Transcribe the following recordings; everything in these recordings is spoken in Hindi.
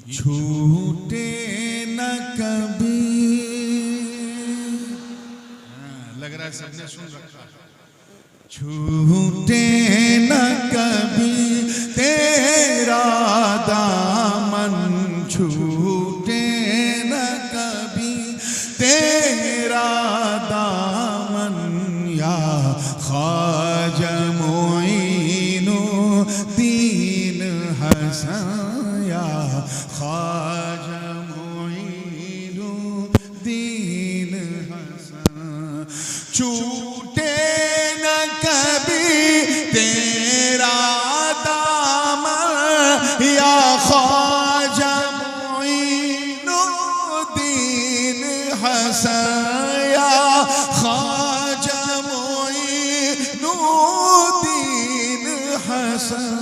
छूटे न कभी। लग रहा है सबने सुन रखा। छूटे न कभी तेरा दामन, छूटे न कभी तेरा दामन, या ख्वाजा मोइनुद्दीन हसन, या ख्वाजा मोइनुद्दीन हसन। छूटे न कभी तेरा दामन, या ख्वाजा मोइनुद्दीन हसन, या ख्वाजा मोइनुद्दीन हसन।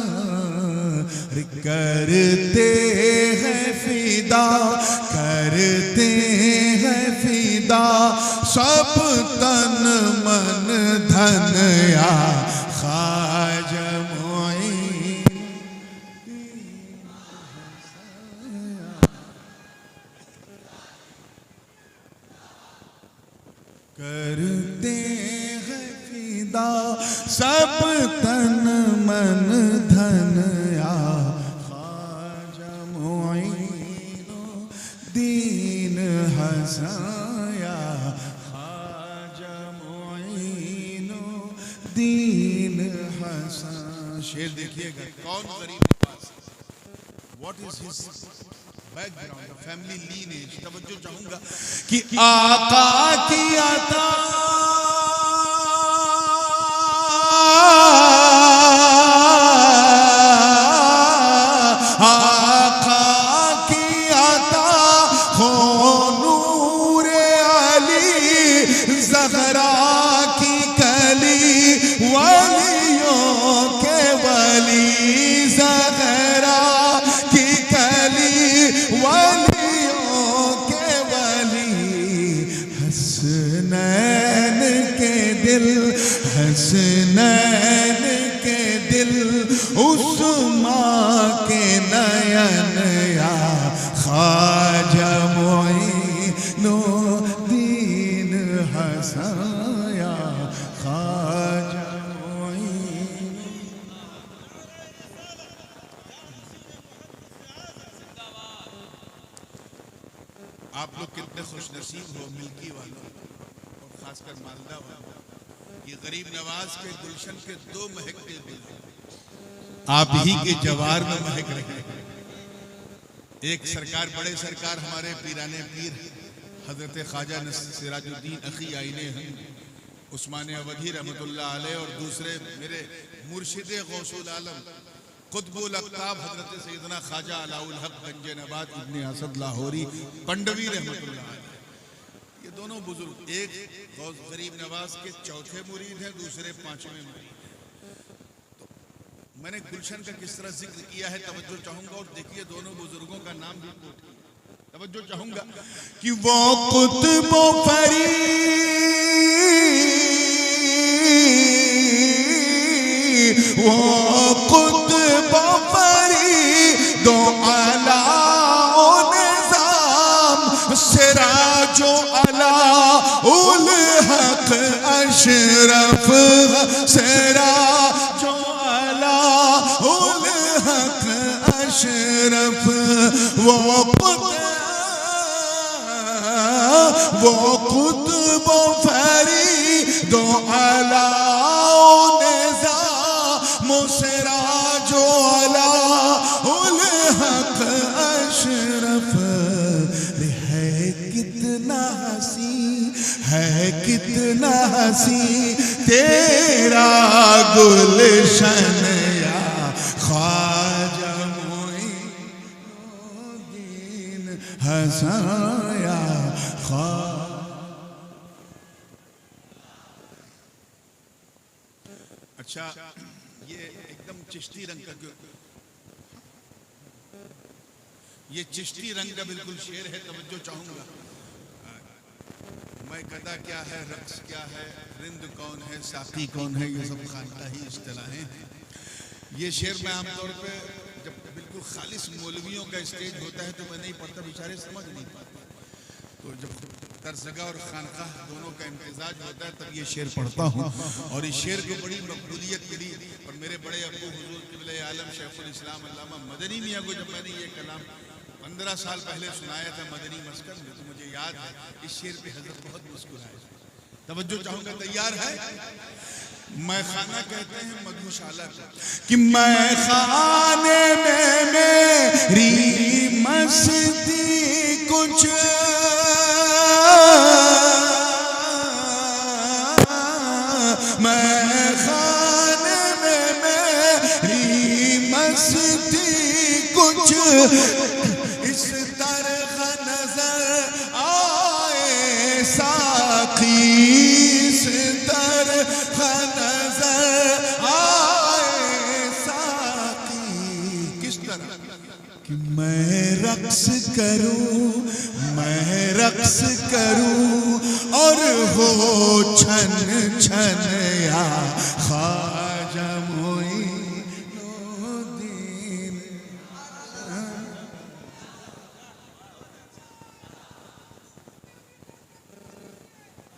करते हैं फिदा, करते हैं फिदा सब तन मन धन, या ख्वाजा मोइनुद्दीन हसन। करते हैं फिदा सब तन मन धन, या ख्वाजा मोइनुद्दीन हसन, या ख्वाजा मोइनुद्दीन हसन। शेर देखिएगा, कौन गरीब Nawaz, what is his background, family lineage. तवज्जो चाहूंगा कि आका की अता, आका की अता हो नूरे अली, ज़हरा की कली वलियों के वली, ज़हरा की कली वलियों के वली। हसनैन के दिल, हसनैन के दिल उस माँ के नयन, या ख्वाजा मोइनुद्दीन हसन, या ख्वाजा मोइनुद्दीन। आप लोग कितने खुशनसीब हो मिल्की वालों, और खासकर मालदा वालों, ये गरीब नवाज के गुलशन के दो महकते दिल आप ही के जवार में महक रहे हैं। एक सरकार, बड़े सरकार हमारे पीराने पीर हजरत ख्वाजा सिराजुद्दीन अखी आईने हिंद उस्मान अवधी रहमतुल्लाह अलैह, और दूसरे मेरे मुर्शिद गौसुल आलम कुतुबुल अक़ताब हजरत सैयदना ख्वाजा अलाउल हक गंजे नबात इब्ने असद लाहौरी पंडवी रहमतुल्लाह अलैह। ये दोनों बुजुर्ग एक गरीब नवाज के चौथे मुरीद हैं, दूसरे पांचवें मुरीद। तो मैंने गुलशन का किस तरह जिक्र किया है, तवज्जो चाहूंगा, और देखिए दोनों बुजुर्गों का नाम भी तवज्जो चाहूंगा कि वो कुतुब फरीद, वो कुतुब फरीद दो आला निज़ाम, सिराजो अला उल हक अशरफ, सिराजो अला उल हक अशरफ। वो कुतुब फरीद अला निज़ाम, सिराजो अला उल हक अशरफ। है कितना हसी, है कितना हसी तेरा गुलशन, या ख्वाजा मोइनुद्दीन हसन, या अच्छा, ये एकदम चिश्ती रंग का, ये चिश्ती रंग का बिल्कुल शेर है, तवज्जो चाहूंगा। मैं गदा क्या है, रक्स क्या है, रिंद कौन है, साकी कौन है, ये सब खानका ही इस्तिलाहें हैं। ये शेर मैं आमतौर पे जब बिल्कुल खालिस मौलवियों का स्टेज होता है तो मैं नहीं पढ़ता, बेचारे समझ नहीं पाते। तो जब दरसगाह और खानकाह दोनों का इम्तिजाज होता है तब ये शेर पढ़ता हूँ। और इस शेर को बड़ी मकबूलियत मिली। और मेरे बड़े अब्बू हुजूर क़िबला आलम शेखुल इस्लाम अल्लामा मदनी मियाँ को जब मैंने ये कलाम 15 साल पहले सुनाया था मदनी मस्कन में, तो मुझे याद है इस शेर पे हजरत बहुत मुस्कुराए। तवज्जो चाहूंगा, तैयार है? मैं खाना कहते हैं मधुशाला को कि मैं खाने में मेरी मस्ती कुछ मैं खाने में मेरी मस्ती कुछ इस तरह नजर आए साकी, इस तरह नजर आए साकी। किस तरह कि मैं रक्स करूं, मैं रक्स करूं और हो छन छन या ख्वाजा मोइनुद्दीन।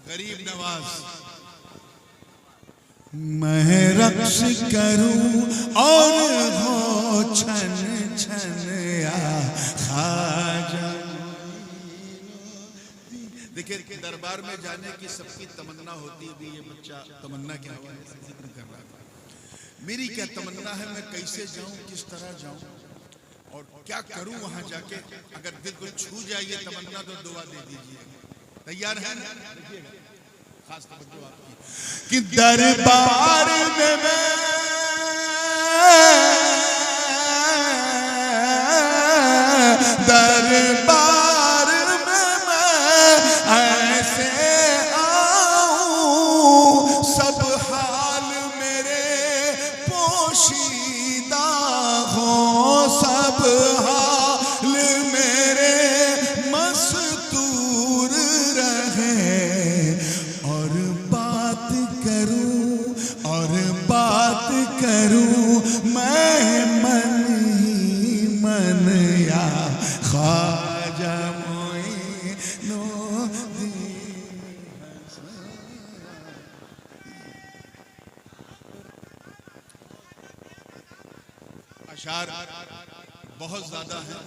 गरीब नवाज। मैं रक्स करूं और हो छन छन या ख्वाजा। देखिए दरबार में जाने की सबकी तमन्ना होती है। अभी ये बच्चा तमन्ना क्या हुआ है जिक्र कर रहा था। मेरी क्या तमन्ना है, मैं कैसे जाऊं, किस तरह जाऊं और क्या करूं वहां जाके। अगर दिल को छू जाए ये तमन्ना तो दुआ दे दीजिए। तैयार है ना? खास तवज्जो आपकी कि दरबार में मैं दरबार में मैं ऐसे आऊं सब हाल मेरे पोशीदा हो, सब हाल मेरे मस्तूर रहे। और बात करूं मैं मन ही मन या ख्वाजा मोइनुद्दीन। अशार बहुत ज्यादा है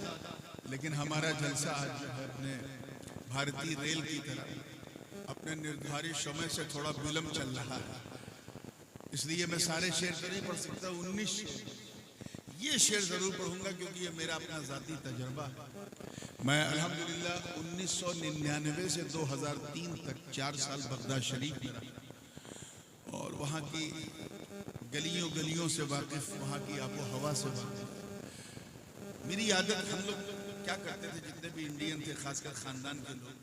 लेकिन हमारा जलसा आज जो है अपने भारतीय रेल की तरह अपने निर्धारित समय से थोड़ा विलंब चल रहा है, इसलिए मैं सारे शेर तो नहीं पढ़ सकता। 19 ये शेर जरूर पढ़ूंगा क्योंकि ये मेरा अपना जाती तजर्बा है। मैं अल्हम्दुलिल्लाह 1999 से 2003 तक 4 साल बगदाद शरीफ में रहा और वहाँ की गलियों गलियों से वाकिफ, वहाँ की आबो हवा से वाकिफ। मेरी आदत, हम लोग क्या करते थे जितने भी इंडियन थे खासकर खानदान के लोग,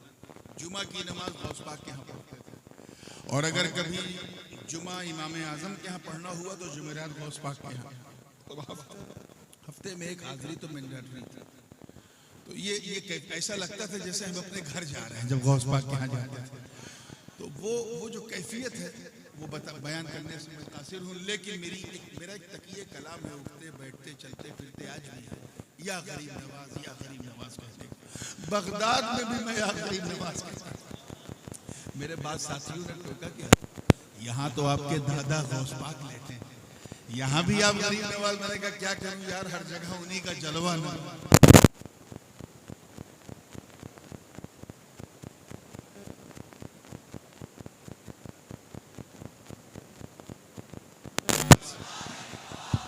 जुमा की नमाज गौस पाक के यहाँ पढ़ते थे। और अगर कभी जुमा इमाम आजम के यहाँ पढ़ना हुआ तो जुमेरात गौस पाक के यहाँ, तो हफ्ते में एक हाजिरी तो मैंडेटरी थी। तो ये ऐसा लगता था जैसे हम अपने घर जा रहे हैं जब गौस पाक के यहाँ जाते थे। तो वो जो कैफियत है वो बयान करने से मुतासिर हूँ। लेकिन मेरा एक तकिए कलाम है, उठते बैठते चलते फिरते आज भी है, या गरीब नवाज, या गरीब नवाज कहते। बगदाद में भी मैं या गरीब नवाज कहता। मेरे बाद साथियों ने टोका कि यहाँ तो आपके दादा गौस पाक लेते हैं, यहाँ भी आप गरीब नवाज। मैंने कहा क्या करूं यार, हर जगह उन्हीं का जलवा ना।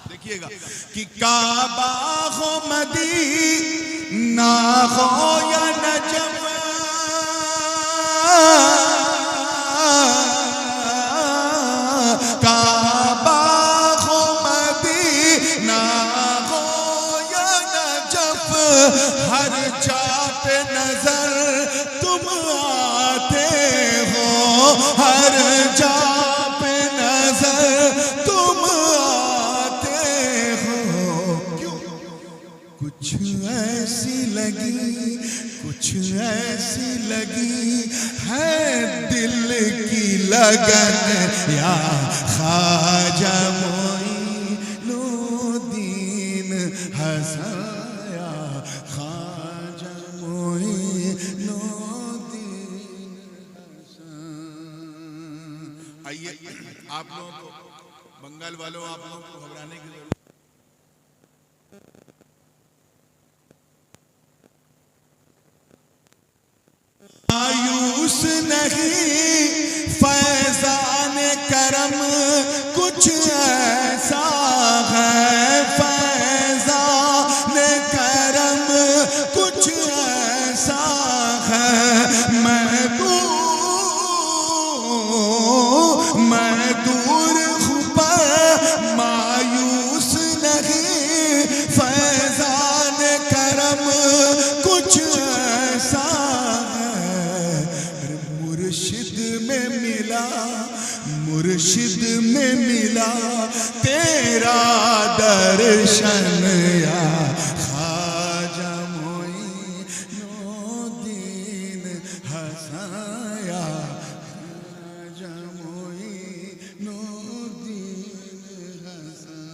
देखिएगा कि काबा हो मदीना हो या नजफ, काबा हो मदीना हो या नजफ, हर जा पे नजर तुम आते हो, हर जा पे नजर तुम आते हो। क्यों? कुछ ऐसी लगी है दिल की लगन या ख्वाजा मोइनुद्दीन हसन। आप लोगों को, बंगाल वालों, आप लोगों को घबराने की जरूरत मायूस नहीं फैजान करम कुछ ऐसा है, फैजान करम कुछ ऐसा है। मैं दूर हूँ पर मायूस नहीं, फैजान करम कुछ ऐसा मुर्शिद में मिला तेरा दर्शन या ख्वाजा मोइनुद्दीन हसाया, ख्वाजा मोइनुद्दीन हसन।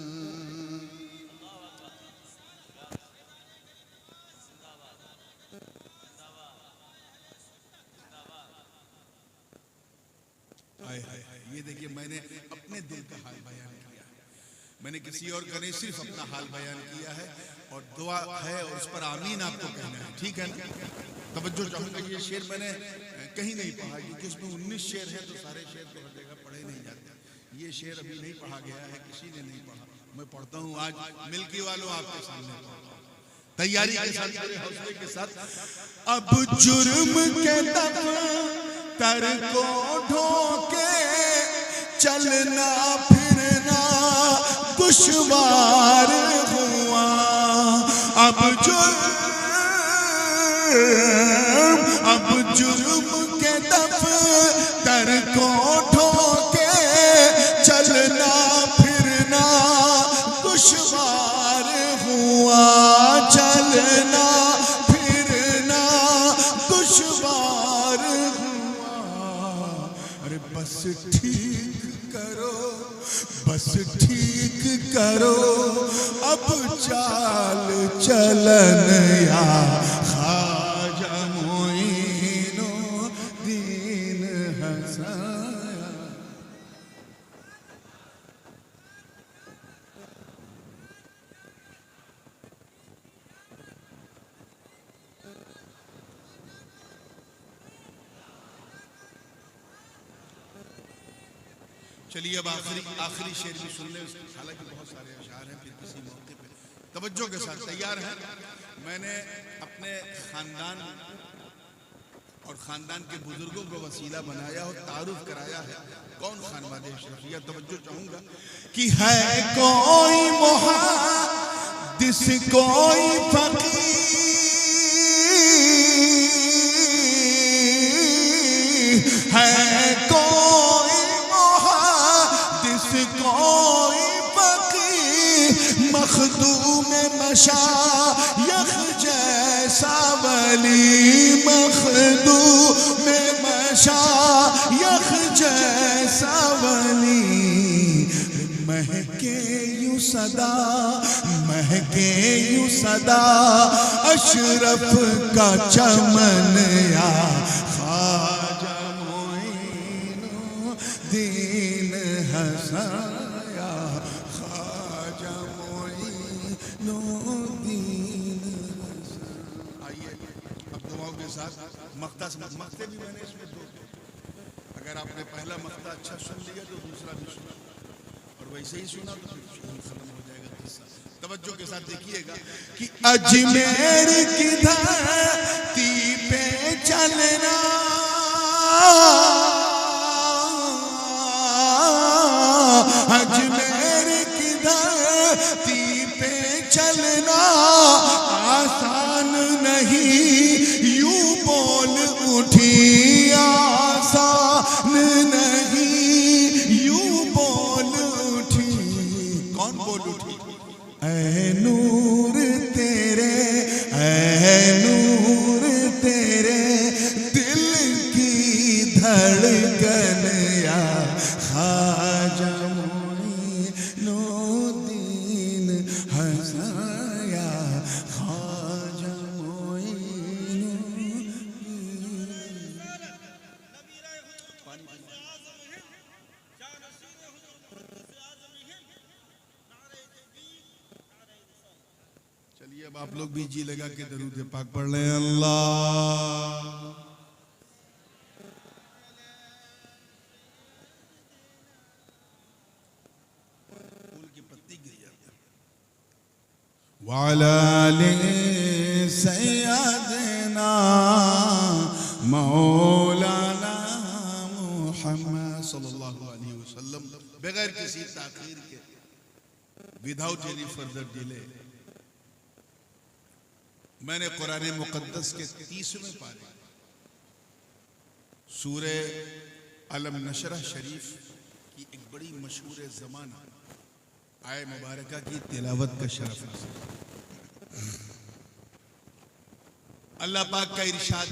ये देखिए, मैंने अपने दिल का हाल बयान किया है, मैंने किसी और का नहीं, सिर्फ अपना हाल बयान किया है। और दुआ है और उस पर आमीन आपको कहना है, ठीक है ना? तवज्जो चाहूंगा, ये शेर मैंने कहीं नहीं पढ़ा, क्योंकि उसमें 19 शेर है तो सारे शेर तो हर जगह पढ़े नहीं जाते। ये शेर अभी नहीं पढ़ा गया है, किसी ने नहीं पढ़ा, मैं पढ़ता हूँ आज मिल्की वालों आपके सामने, तैयारी के साथ, हौसले के साथ। अब जुर्म के दफ्तर को ढोके चलना फिरना दुश्वार हुआ। अब जुर्म के दफ्तर को ढोके चलना फिरना दुश्वार हुआ, चलना फिरना दुश्वार हुआ। अरे बस ठीक करो, बस ठीक करो अब चाल चलन या ख्वाजा मोइनुद्दीन हसाया। चलिए अब आखिरी शेर भी सुन ले, हालांकि बहुत सारे अशार हैं, फिर किसी मौके पे तवज्जो के साथ तैयार हैं। मैंने अपने खानदान और खानदान के बुजुर्गों को वसीला बनाया और तारुफ कराया है। कौन खानवादे अशरफिया? तवज्जो चाहूंगा कि है कोई मुहद्दिस कोई फकीह, है कोई मुहद्दिस कोई फकीह, मखदूम मशायख जैसा वली, मखदूम मशायख जैसा वली। महके यूं सदा, महके यूं सदा अशरफ का चमन या ख्वाजा मोइनुद्दीन हसाया, ख्वाजा मोइनुद्दीन हसाया। आइए अब दुआओं के साथ मक्ता मक्ते भी मैंने इसमें दो, अगर आपने पहला मक्ता अच्छा सुन लिया तो दूसरा भी सुना, और वैसे ही सुना तो फिर खत्म हो जाएगा किस्सा। तवज्जो के साथ देखिएगा कि अजमेर की धरती पे चलना, अजमेर की धरती पे चलना आसान नहीं, यूं बोल उठी आसान नहीं, यूं बोल उठी। कौन बोल उठी? ऐ नूर तेरे, ऐ अब आप लोग भी जी लगा के दरूद पाक पढ़ लें। अल्लाह फूल की पत्ती गिर जाती है। वाला सैयदना मौलाना मुहम्मद सल्लल्लाहु अलैहि वसल्लम बगैर किसी ताखीर के, विदाउट एनी फर्दर डिले, मैंने कुरान मुकद्दस के 30वें पारे सूरे अलम नशरह शरीफ की एक बड़ी मशहूर ज़माना आय मुबारका की तिलावत का शरफ हासिल। अल्लाह पाक का इरशाद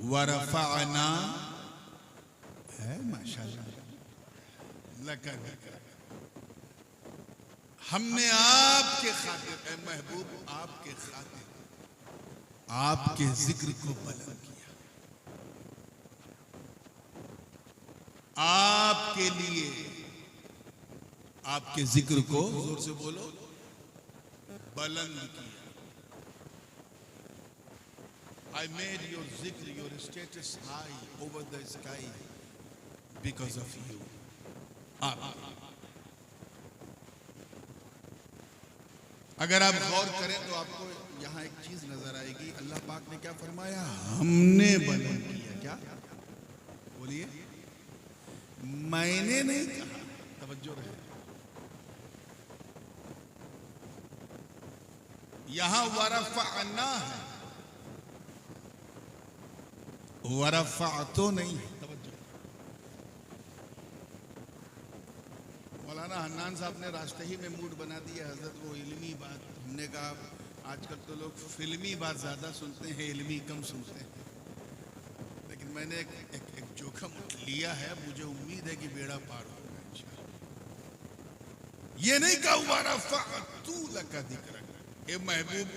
वरफ़अना है, माशाअल्लाह, हमने आपके खातिर, ए महबूब, आपके खातिर आपके जिक्र को बुलंद किया, आपके लिए आपके जिक्र को, जोर से बोलो, बुलंद किया। I made your zikr, your status high over the sky because of you. अगर आप गौर करें तो आपको यहाँ एक चीज नजर आएगी। अल्लाह पाक ने क्या फरमाया? हमने बुलंद किया। क्या बोलिए? मैंने नहीं कहा, तवज्जो रहे। यहां वरफ़अना है, वरफ़अतो नहीं है। मौलाना हन्नान साहब ने रास्ते ही में मूड बना दिया हजरत, वो इल्मी बात। हमने कहा आजकल तो लोग फिल्मी बात ज्यादा सुनते हैं, इल्मी कम सुनते हैं। लेकिन मैंने एक जोखम लिया है, मुझे उम्मीद है कि बेड़ा पार होगा इंशाअल्लाह। ये नहीं कहा वरफ़अतु लका ज़िक्र, ए महबूब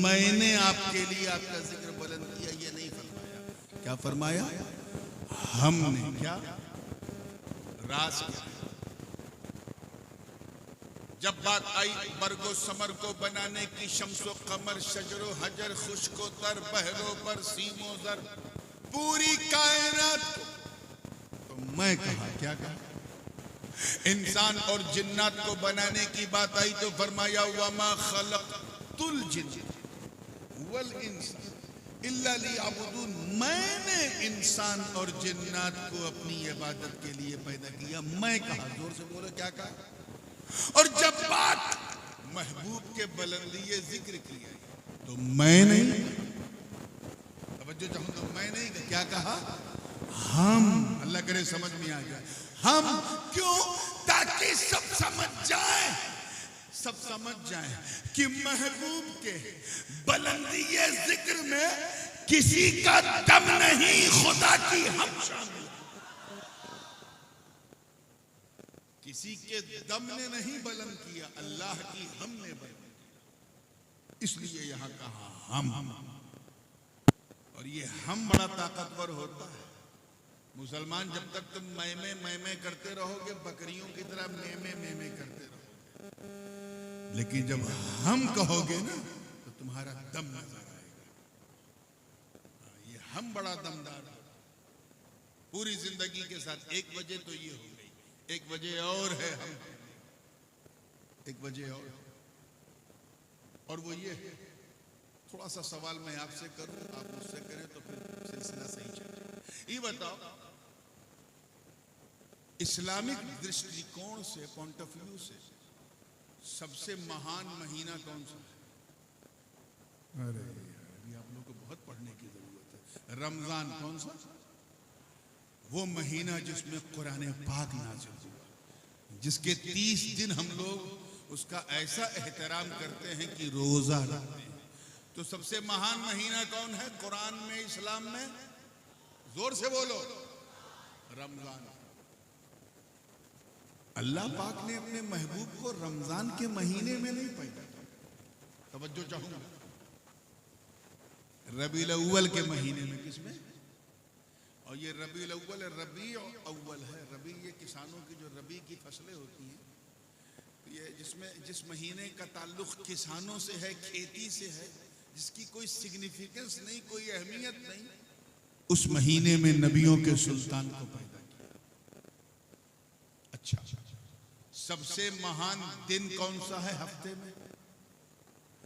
मैंने आपके लिए आपका जिक्र बुलंद किया, ये नहीं फरमाया। क्या फरमाया? हमने। क्या राज किया? जब बात आई बरगो समर को बनाने की, शम्सो कमर शजरो हजर खुशको तर बहरो पर सीमो जर, पूरी कायनात को, तो मैं कहा, क्या कहा? इंसान और जिन्नात को बनाने की बात आई तो फरमाया वमा खलक़तुल जिन्न वल इंस इल्ला लियअबुदून, मैंने इंसान और जिन्नात को अपनी इबादत के लिए पैदा किया। मैं कहा, जोर से बोलो, क्या कहा? और जब बात महबूब के बुलंदी जिक्र की तो मैं नहीं, तवज्जो चाहूं तो मैं नहीं, क्या कहा? हम। अल्लाह करे समझ में आ जाए। हम क्यों? ताकि सब समझ जाए, सब समझ जाए कि महबूब के बुलंदी जिक्र में किसी का दम नहीं, खुदा की हम शामिल। किसी के दम ने नहीं बुलंद किया, अल्लाह की हमने बुलंद किया। इसलिए यहां कहा हम। और ये हम बड़ा ताकतवर होता है। मुसलमान जब तक तुम मैं करते रहोगे, बकरियों की तरह मैं करते रहोगे, लेकिन जब हम कहोगे ना तो तुम्हारा दम नजर आएगा। ये हम बड़ा दमदार है। पूरी जिंदगी के साथ 1 वजह तो ये हो गई, एक वजह और है हम, एक वजह और वो ये है। थोड़ा सा सवाल मैं आपसे करूं, आप मुझसे करें तो फिर सिलसिला सही चले। ये बताओ, इस्लामिक दृष्टिकोण से, पॉइंट ऑफ व्यू से, सबसे महान महीना कौन सा है? अरे अभी आप लोगों को बहुत पढ़ने की जरूरत है। रमजान कौन सा? वो महीना जिसमें कुरान पाक नाज़िल हुआ, जिसके 30 दिन हम लोग उसका ऐसा एहतराम करते हैं कि रोजा रखते हैं। तो सबसे महान महीना कौन है कुरान में, इस्लाम में? जोर से बोलो, रमजान। अल्लाह पाक ने अपने महबूब को रमजान के महीने में नहीं पैदा किया, तवज्जो चाहूंगा, रबीउल अव्वल के महीने में। किसमें? और ये रबीउल अव्वल, रबी अव्वल है। रबी ये किसानों की जो रबी की फसलें होती हैं, ये जिस महीने का ताल्लुक किसानों से है, खेती से है, जिसकी कोई सिग्निफिकेंस नहीं, कोई अहमियत नहीं, उस महीने में नबियों के सुल्तान को पैदा किया। अच्छा, सबसे महान दिन कौन सा है हफ्ते में?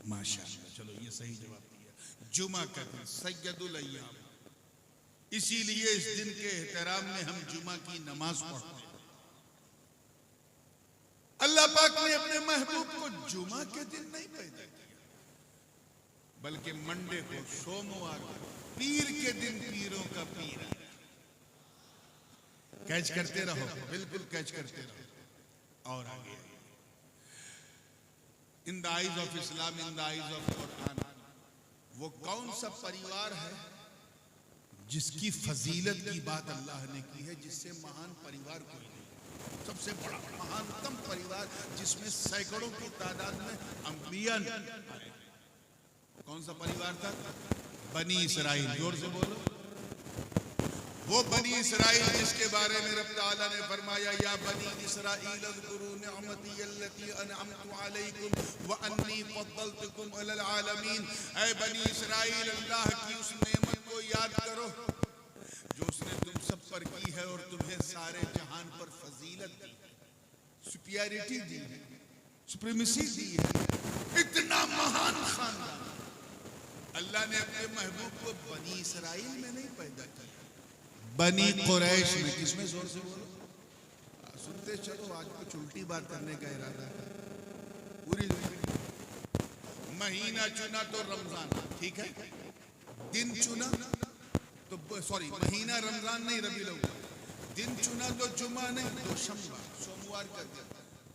माशाअल्लाह, चलो ये सही जवाब दिया, जुमा का दिन, सैयदुल अय्याम। इसीलिए इस दिन के एहतराम में हम जुमा की नमाज पढ़ते हैं। अल्लाह पाक ने अपने महबूब को जुमा के दिन नहीं पैदा किया, बल्कि मंडे को, सोमवार को, पीर के दिन पीरों का पीर। कैच करते रहो, बिल्कुल कैच करते रहो। और आगे, in the eyes of Islam, in the eyes of Quran, वो कौन सा परिवार है जिसकी फजीलत की बात अल्लाह ने की है, जिससे महान परिवार कोई नहीं? सबसे बड़ा महानतम परिवार जिसमें सैकड़ों की तादाद में अंबिया आए, कौन सा परिवार था? बनी इसराइल। जोर से बोलो। वो बनी इसराइल जिसके बारे में रब ताला ने फरमाया, या बनी इसराइल अज़कुरू निअमती अल्लती अनअमतु अलैकुम व अन्नी फद्दलतुकुम अलल आलमीन। ऐ बनी इसराइल, अल्लाह की उस नेमत को याद करो जो उसने तुम सब पर की है और तुम्हें सारे जहान पर फजीलत दी, सुपीरियरिटी दी है, सुप्रीमेसी दी है। इतना महान खानदान अल्लाह ने अपने महबूब को बनी इसराइल में नहीं पैदा किया, बनी कुरैश में। किसमें? जोर से बोलो, सुनते चलो। आज कुछ उल्टी बात करने का इरादा है। पूरी महीना चुना तो रमजान, ठीक है। दिन चुना तो सॉरी, महीना रमजान नहीं, रबीउल अव्वल। दिन चुना तो जुमा नहीं, तो सोमवार कर दिया।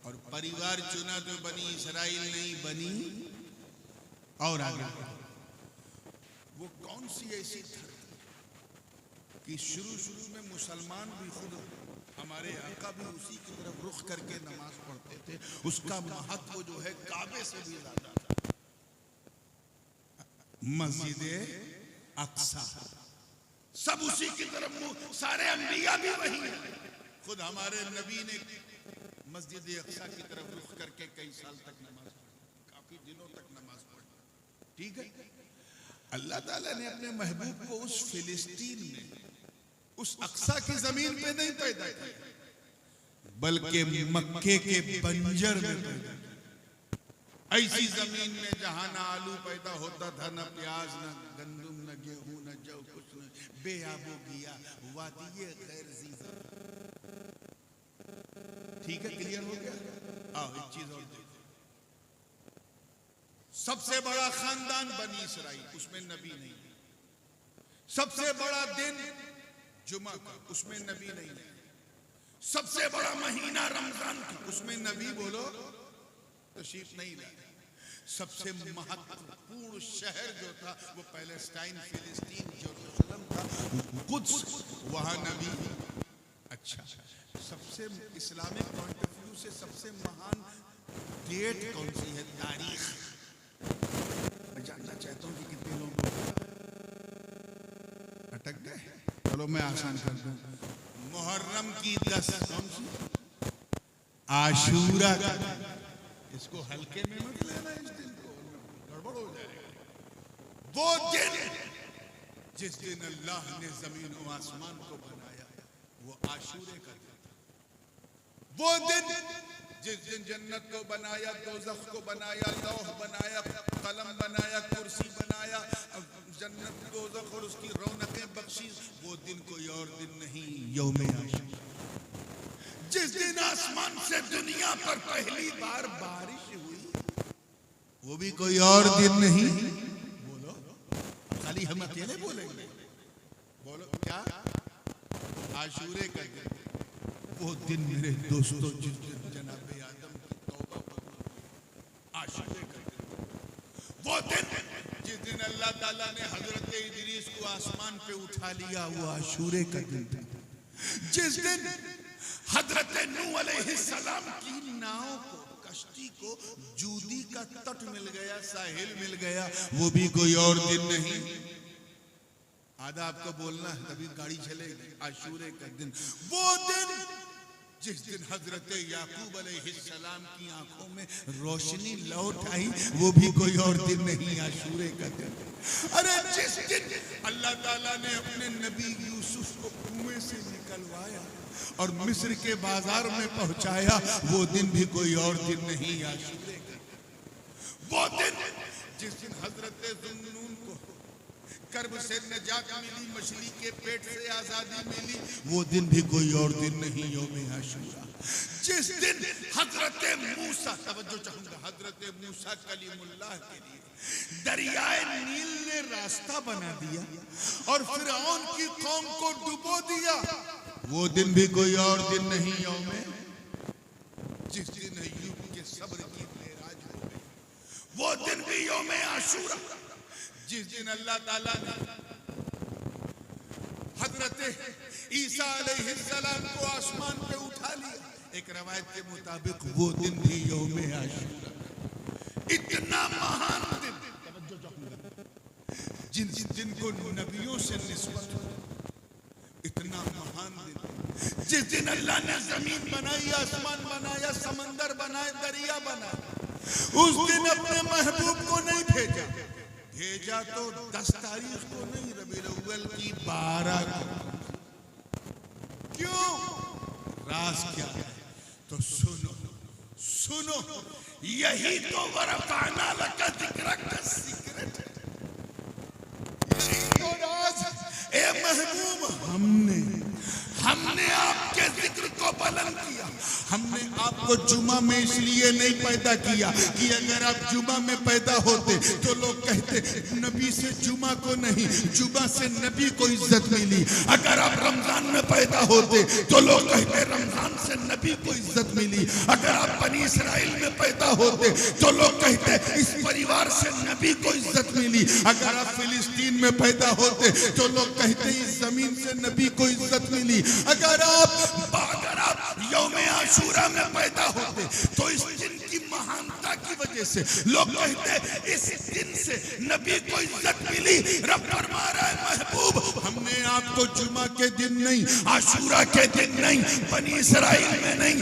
और परिवार चुना तो बनी इसराइल नहीं, बनी। और आगे, वो कौन सी ऐसी धरती कि शुरू में मुसलमान भी खुद, हमारे आका भी उसी की तरफ रुख करके नमाज पढ़ते थे। उसका महत्व जो है काबे से भी ज्यादा था। मस्जिद अक्सा, सब उसी की तरफ, सारे अंबिया भी वही हैं। खुद हमारे नबी ने मस्जिद अक्सा की तरफ रुख करके कई साल तक नमाज पढ़ी, काफी दिनों तक नमाज पढ़ी, ठीक है। अल्लाह ताला ने अपने महबूब को उस फिलिस्तीन में, उस अक्सा की जमीन पे नहीं पैदा किया, बल्कि मक्के के बंजर में पैदा किया। ऐसी जमीन में जहां ना आलू पैदा होता था, ना प्याज, ना गंदुम, ना गेहूं, ना जौ, कुछ न, बेआबो गिया, वादिये गैर ज़ीज़ा। ठीक है, क्लियर हो गया? आओ एक चीज और देखो। सबसे बड़ा खानदान बनी इसराइल, उसमें नबी नहीं। सबसे बड़ा दिन जुमा का, उसमें नबी नहीं है। सबसे बड़ा महीना रमजान का, उसमें नबी बोलो तशरीफ नहीं लाए। सबसे महत्वपूर्ण शहर जो था वो पैलेस्टाइन, फिलिस्तीन, जेरूसलम था, कुद्स, वहां नबी। अच्छा, सबसे इस्लामिक पॉइंट ऑफ व्यू से सबसे महान डेट कौन सी है? तारीख। मैं जानना चाहता हूँ कि कितने लोग अटक गए। चलो मैं आसान कर दूं। मुहर्रम की 10, कौन सी? आशूरा का। इसको हल्के में मत लेना, इस दिन को गड़बड़ हो जाएगा। वो दिन जिस दिन अल्लाह ने जमीन और आसमान को बनाया, वो आशूरे का दिन। वो दिन जिस दिन जन्नत को बनाया, दोज़ख को बनाया, लौह बनाया, कलम बनाया, कुर्सी बनाया, जन्नत, दोज़ख और उसकी रौनकें बख्शी। वो दिन कोई और दिन नहीं, यौम आशूरा। जिस दिन आसमान से दुनिया पर पहली बार बारिश हुई, वो भी कोई और दिन नहीं। बोलो, खाली हम अकेले बोलेंगे? बोलो क्या? आशूरे का दिन। वो दिन मेरे दोस्तों, जिस दिन जनाब आदम की तौबा कबूल, आशूरे का दिन। वो दिन जिस दिन अल्लाह ताला ने हजरत इदरीस को आसमान पे उठा लिया, वो आशूरे का दिन था। जिस दिन हजरत नूह अलैहिस्सलाम की नाव को, कश्ती को जूदी का तट मिल गया, साहिल मिल गया, वो भी कोई और दिन नहीं। आधा आपको बोलना है तभी गाड़ी चलेगी। आशूरे का दिन, वो दिन जिस दिन हजरत याकूब अलैहिस्सलाम की आंखों में रोशनी लौट आई, वो भी कोई और दिन नहीं, आशूरे का दिन। अरे जिस दिन अल्लाह ताला ने अपने नबी यूसुफ को कुएं से निकलवाया और मिस्र के बाजार में पहुंचाया, वो दिन भी कोई और दिन नहीं, आशूरे का दिन। वो दिन जिस दिन हजरत ज़ुन्नून को कर्ब से नजात मिली, मछली के पेट से आजादी मिली, वो दिन भी कोई और दिन नहीं, यौम आशूरा। जिस दिन हजरत मूसा, तवज्जो चाहूंगा, हजरत मूसा कलीमुल्लाह के लिए दरियाए नील ने रास्ता बना दिया और फिरौन की कौम को डुबो दिया, वो दिन भी कोई और दिन नहीं, यौम। जिस दिन अय्यूब के सब्र की मेराज हो गई, वो दिन भी यौम आशूरा। जिस दिन अल्लाह ताला ने हजरत ईसा अलैहिस्सलाम को आसमान पे उठा लिया, एक रवायत के मुताबिक वो दिन भी यौम आशूरा। इतना महान दिन, जिस दिन को नबियों से निस्बत हो, इतना महान दिन। जिस दिन अल्लाह ने जमीन बनाई, आसमान बनाया, समंदर बनाए, दरिया बनाया, उस दिन अपने महबूब को नहीं भेजा। भेजा तो 10 तारीख को नहीं, रबीउल अव्वल की 12 को। क्यों? राज क्या है? तो सुनो सुनो, यही तो वरफ़अना लका ज़िक्रक का सीक्रेट है, यही तो राज। ए महबूब, हमने आपके जिक्र को बुलंद किया। हमने आपको जुमा में इसलिए नहीं पैदा किया कि अगर आप जुमा में पैदा होते तो लोग कहते नबी से जुमा को नहीं, जुमा से नबी को इज्जत मिली। अगर आप रमजान में पैदा होते तो लोग कहते रमजान से नबी को इज्जत मिली। अगर आप बनी इसराइल में पैदा होते तो लोग कहते इस परिवार से नबी को इज्जत मिली। अगर आप फिलिस्तीन में पैदा होते तो लोग कहते इस जमीन से नबी को इज्जत मिली। अगर आप यौम आशूरा में पैदा होते तो इस दिन की महानता की वजह से लोग कहते इस दिन से नबी को इज्जत मिली। रब फरमा रहा है महबूब, हमने आपको जुमा के दिन नहीं, आशूरा के दिन नहीं, बनी इसराइल में नहीं,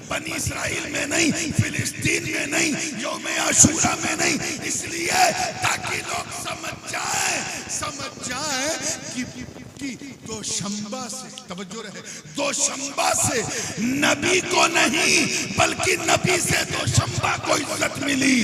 बनी इसराइल में नहीं, फिलिस्तीन में नहीं, यौम आशूरा में नहीं, इसलिए ताकि लोग समझ जाए कि दोशंबा से, तवज्जो रहे, दोशंबा से नबी को नहीं बल्कि नबी से दोशंबा को इज्जत मिली।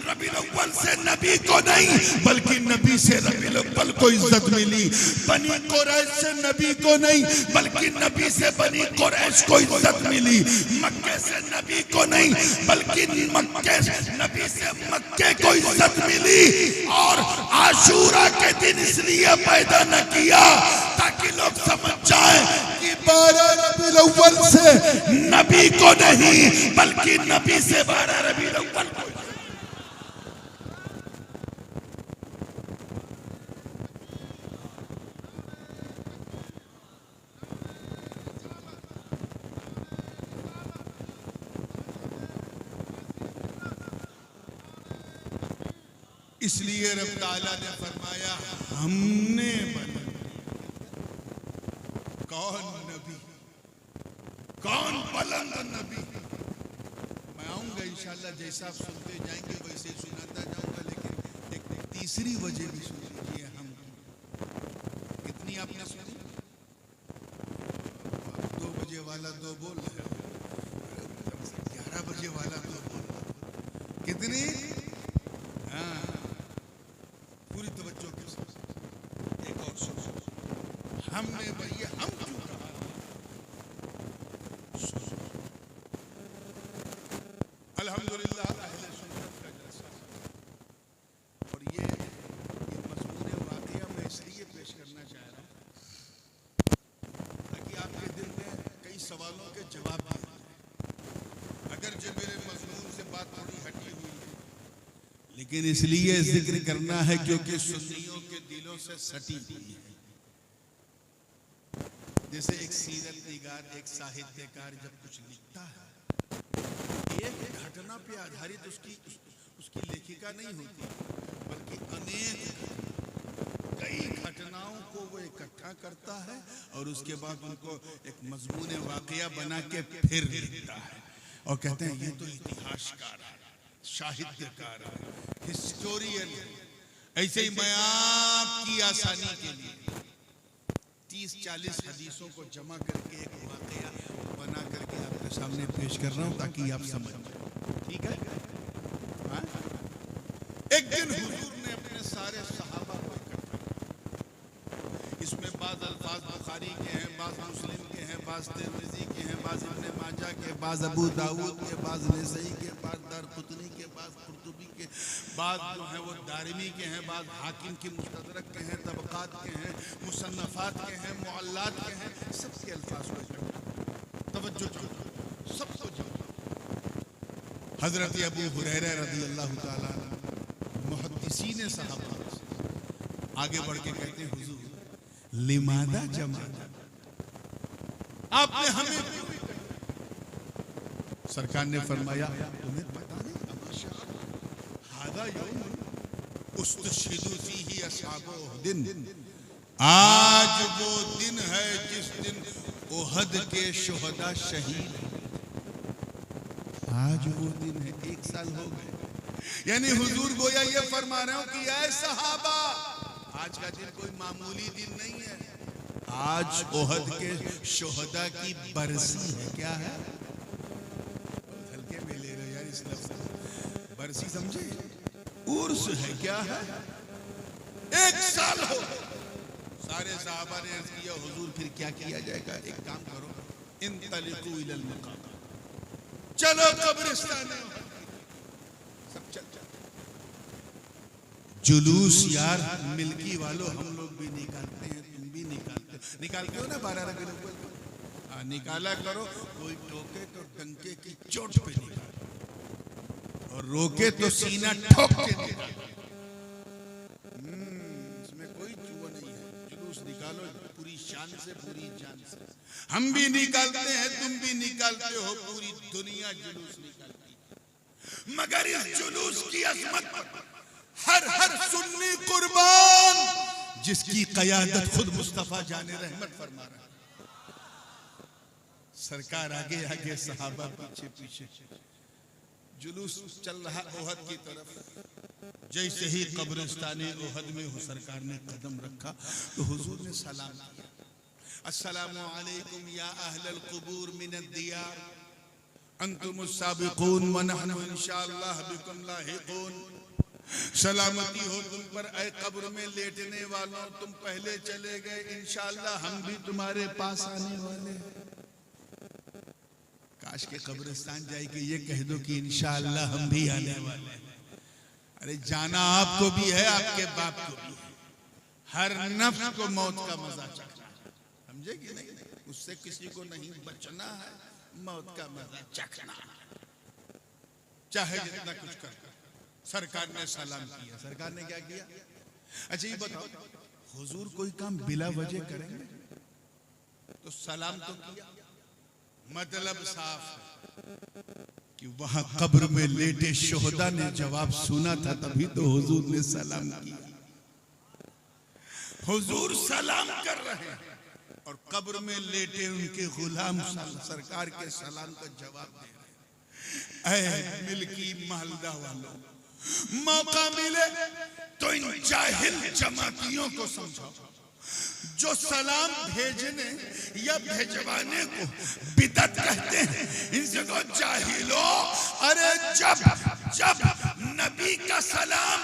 रबीउल अव्वल से नबी को नहीं बल्कि नबी से रबीउल अव्वल को इज्जत मिली। बनी कुरैश से नबी को नहीं बल्कि नबी से बनी कुरैश को इज्जत मिली। मक्के से नबी को नहीं बल्कि नबी से मक्के को इज्जत मिली। और आशूरा के दिन इसलिए पैदा न किया ताकि लोग समझ जाएं कि 12 रबीउल अव्वल से नबी को नहीं बल्कि नबी से 12 रबीउल अव्वल को। इसलिए रब ताला ने फरमाया हमने बना। कौन नबी, कौन बुलंद नबी? मैं आऊंगा इंशाल्लाह, जैसा आप सुनते जाएंगे वैसे सुनाता जाऊंगा, लेकिन एक तीसरी वजह भी सुन लीजिए। हम कितनी आपने सुनी? 2 बजे वाला 2 बोल रहे, 11 बजे वाला 2 बोल रहे, कितनी? हाँ, पूरी तवज्जो के साथ एक और सुनो। हमने भैया हम क्यों कहा? अल्हम्दुलिल्लाह अहले सुन्नत का जलसा। और ये मज़मून वाक़िया मैं इसलिए पेश करना चाह रहा हूँ ताकि आपके दिल में कई सवालों के जवाब भी आए। अगर जो मेरे मज़मून से बात थोड़ी हटी हुई है, लेकिन इसलिए जिक्र करना है क्योंकि सुन्नियों के दिलों से सटी हुई है। जैसे एक सीरत निगार, एक साहित्यकार जब कुछ लिखता है, एक घटना पे आधारित उसकी लेखिका नहीं होती, बल्कि कई घटनाओं को वो इकट्ठा इकट्ठा करता है और उसके बाद उनको एक मजमून वाकया बना के फिर लिखता है और कहते हैं ये तो इतिहासकार है, साहित्यकार है, हिस्टोरियन है। ऐसे ही मैं आपकी आसानी के लिए 30-40 हदीसों को जमा करके एक वाकया बना करके आपके सामने पेश कर रहा हूं ताकि आप समझ जाए। ठीक है? हाँ? एक दिन हुजूर ने अपने सारे सहाबा को इकट्ठा किया। इसमें बाज अल्फाज बुखारी के हैं, बाज मुस्लिम के हैं, बाज तिरमिज़ी के हैं, बाज इब्ने माजा के, बाज अबू दाऊद के, बाज नसई के, बाज दारक़ुतनी के, बाज कुर्तुबी के, बाज जो है वो दारिमी के हैं, बाज हाकिम की मुस्तदरक के हैं, तबक़ात के हैं, मुसन्नफ़ात के हैं, मुअल्लात के हैं। सबके अल्फाज को इकट्ठा तवज्जो चाहो, सबको चाहो। हज़रत अबू हुरैरा रज़ियल्लाहु ताला मुहद्दिसीन सहाबा आगे बढ़ के कहते हैं हुजूर लिमादा जमा आपने हमें क्यों इकट्ठा? सरकार ने फरमाया तुम्हें पता नहीं हादा यौम उस्तशहिदु फीही अस्हाबो दिन, आज वो दिन है जिस दिन ओहद के शुहदा शहीद। आज वो दिन है, 1 साल हो गए। यानी हुजूर गोया ये फरमा रहे हो कि ऐ सहाबा आज का दिन कोई मामूली दिन नहीं है, आज ओहद के शुहदा की बरसी है। क्या है? हल्के में ले रहे यार इस लफ्ज़ को, बरसी समझे? उर्स है। क्या है? 1 साल हो। सारे सहाबा ने अर्ज़ किया हुजूर फिर क्या किया जाएगा? एक काम करो, इंतलिकू इलल मक़ाम, चलो कब्रिस्तान में। सब चल जुलूस यार मिल्की वालों हम लोग भी निकालते हैं, तुम भी निकालते हो ना 12 रबीउल अव्वल। निकाला करो, कोई टोके तो डंके की चोट पे निकालो और रोके तो सीना ठोक के निकालो। इसमें कोई जुआ नहीं है। जुलूस निकालो पूरी शान से, पूरी जान से। हम भी निकालते हैं, तुम भी निकालते हो, पूरी दुनिया जुलूस निकालती है। मगर इस जुलूस की अजमत पर हर सुन्नी कुर्बान, जिसकी क़यादत खुद मुस्तफा जाने रहमत फरमा रहा है। सरकार आगे आगे, सहाबा पीछे पीछे, जुलूस चल रहा ओहद की तरफ। जैसे ही कब्रिस्तान ओहद में हो सरकार ने कदम रखा तो हुजूर ने सलाम किया, अस्सलामु अलैकुम या अहलल कुबूर मिनद दियार अंतुमुस साबिकून व नहनु इंशाअल्लाह बिकुम लाहिकून। सलामती हो तुम पर ऐ कब्र में लेटने वालों, तुम पहले चले गए, इंशाअल्लाह हम भी तुम्हारे पास आने वाले। काश के कब्रिस्तान जाए के ये कह दो कि इंशाअल्लाह हम भी आने वाले। अरे जाना आपको भी है, आपके बाप को भी है। हर नफ्स को मौत का मजा चखना, समझे कि नहीं? उससे किसी को नहीं बचना है, मौत का मजा चखना, चाहे जितना कुछ कर। सरकार ने सलाम किया। सरकार ने क्या किया? अच्छा ये बताओ, हुजूर कोई काम बिला वजह करेंगे तो सलाम तो किया, मतलब साफ है कि वहां कब्र में लेटे शुहदा ने जवाब सुना था, तभी तो हुजूर ने सलाम किया। हुजूर सलाम कर रहे हैं और कब्र में लेटे उनके गुलाम सरकार के सलाम का जवाब दे रहे हैं। ऐ मिल्की मालदा वालों, मौका मिले तो इन जाहिल जमातियों को समझाओ जो सलाम भेजने या भेजवाने को बिदअत कहते हैं। इनसे को जाहिलो, अरे जब नबी का सलाम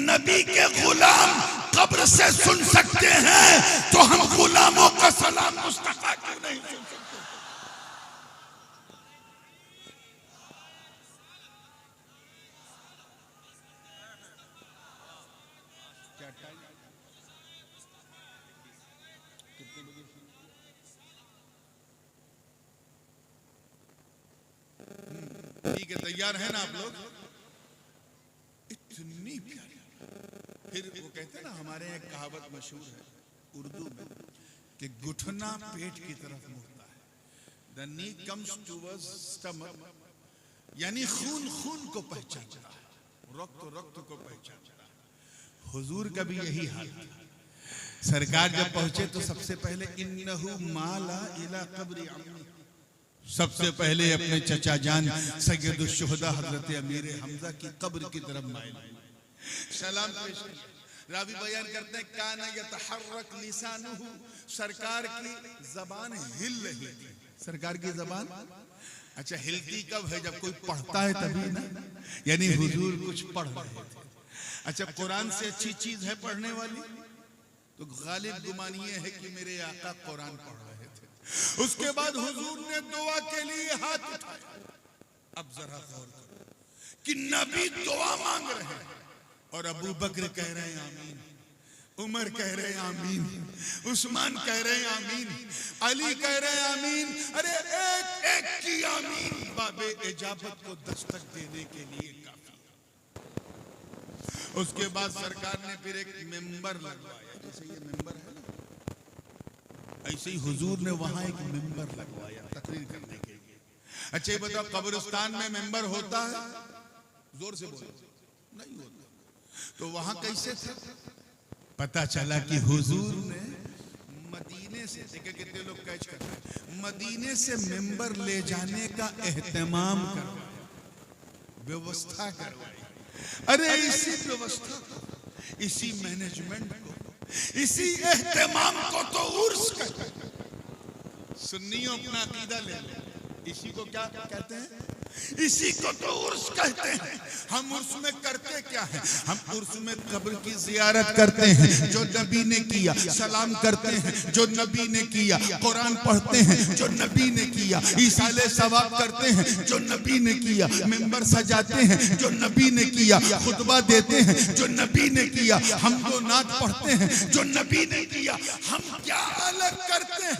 नबी के गुलाम कब्र से सुन सकते हैं तो हम गुलामों का सलाम मुस्तफा क्यों नहीं सुन सकते? ठीक है, तैयार है ना आप लोग? इतनी प्यारी। फिर वो कहते हैं ना, हमारे यहाँ कहावत मशहूर है उर्दू में कि घुटना पेट की तरफ मुड़ता है। The knee comes towards stomach, यानी खून खून को पहचानता है, रक्त रक्त को पहचानता है। हुजूर का भी यही हाल था। सरकार जब पहुंचे तो सबसे पहले इन्नहु माला इला कब्री अम्मी, सबसे पहले अपने चचा जान सैयदुल शुहदा हजरत अमीर हमजा की कब्र की तरफ माइल सलाम पेश किया। रावी बयान करते हैं काना यतहर्रक लिसानुहु, सरकार की जबान हिल रही थी। सरकार की जबान अच्छा हिलती कब है? जब कोई पढ़ता है तभी ना, यानी हुजूर कुछ पढ़ रहे थे। अच्छा कुरान से अच्छी चीज है पढ़ने वाली? तो गालिब गुमान ये है कि मेरे आका कुरान पढ़ रहे थे। उसके बाद हुजूर ने दुआ के लिए हाथ उठाया। अब जरा गौर करो कि नबी दुआ मांग रहे हैं और अबू बकर कह रहे हैं आमीन, उमर कह रहे हैं आमीन, उस्मान कह रहे हैं आमीन, अली कह रहे हैं आमीन। अरे एक एक की आमीन बाबे इजाबत को दस्तक देने के लिए काफी। उसके बाद सरकार ने फिर एक मेंबर लगवाया, जैसे ये मेंबर है ना, ऐसे ही हुजूर ने वहां एक मेंबर लगवाया तकरीर करने के लिए। अच्छा ये बताओ कब्रिस्तान में मेंबर होता है? जोर से बोलो। नहीं होता। तो वहां कैसे थे? पता चला कि हुजूर ने मदीने से, देखिए कितने लोग कैच कर रहे हैं, मदीने से मेंबर ले जाने का एहतमाम करवाया, व्यवस्था करवाई। अरे इसी व्यवस्था को, इसी मैनेजमेंट को, इसी एहतमाम को तो उर्स कहते हैं। सुन्नियों अपना अकीदा ले ले, इसी को क्या कहते हैं? इसी को तो उर्स कहते हैं। हम उर्स में करते क्या है? हम उर्स में कब्र की जियारत करते हैं जो नबी ने किया, सलाम करते हैं जो नबी ने किया, कुरान पढ़ते हैं जो नबी ने किया, ईसाले सवाब करते हैं जो नबी ने किया, मिंबर सजाते हैं जो नबी ने किया, खुतबा देते हैं जो नबी ने किया, हम तो नात पढ़ते हैं जो नबी ने किया। हम क्या अलग करते हैं?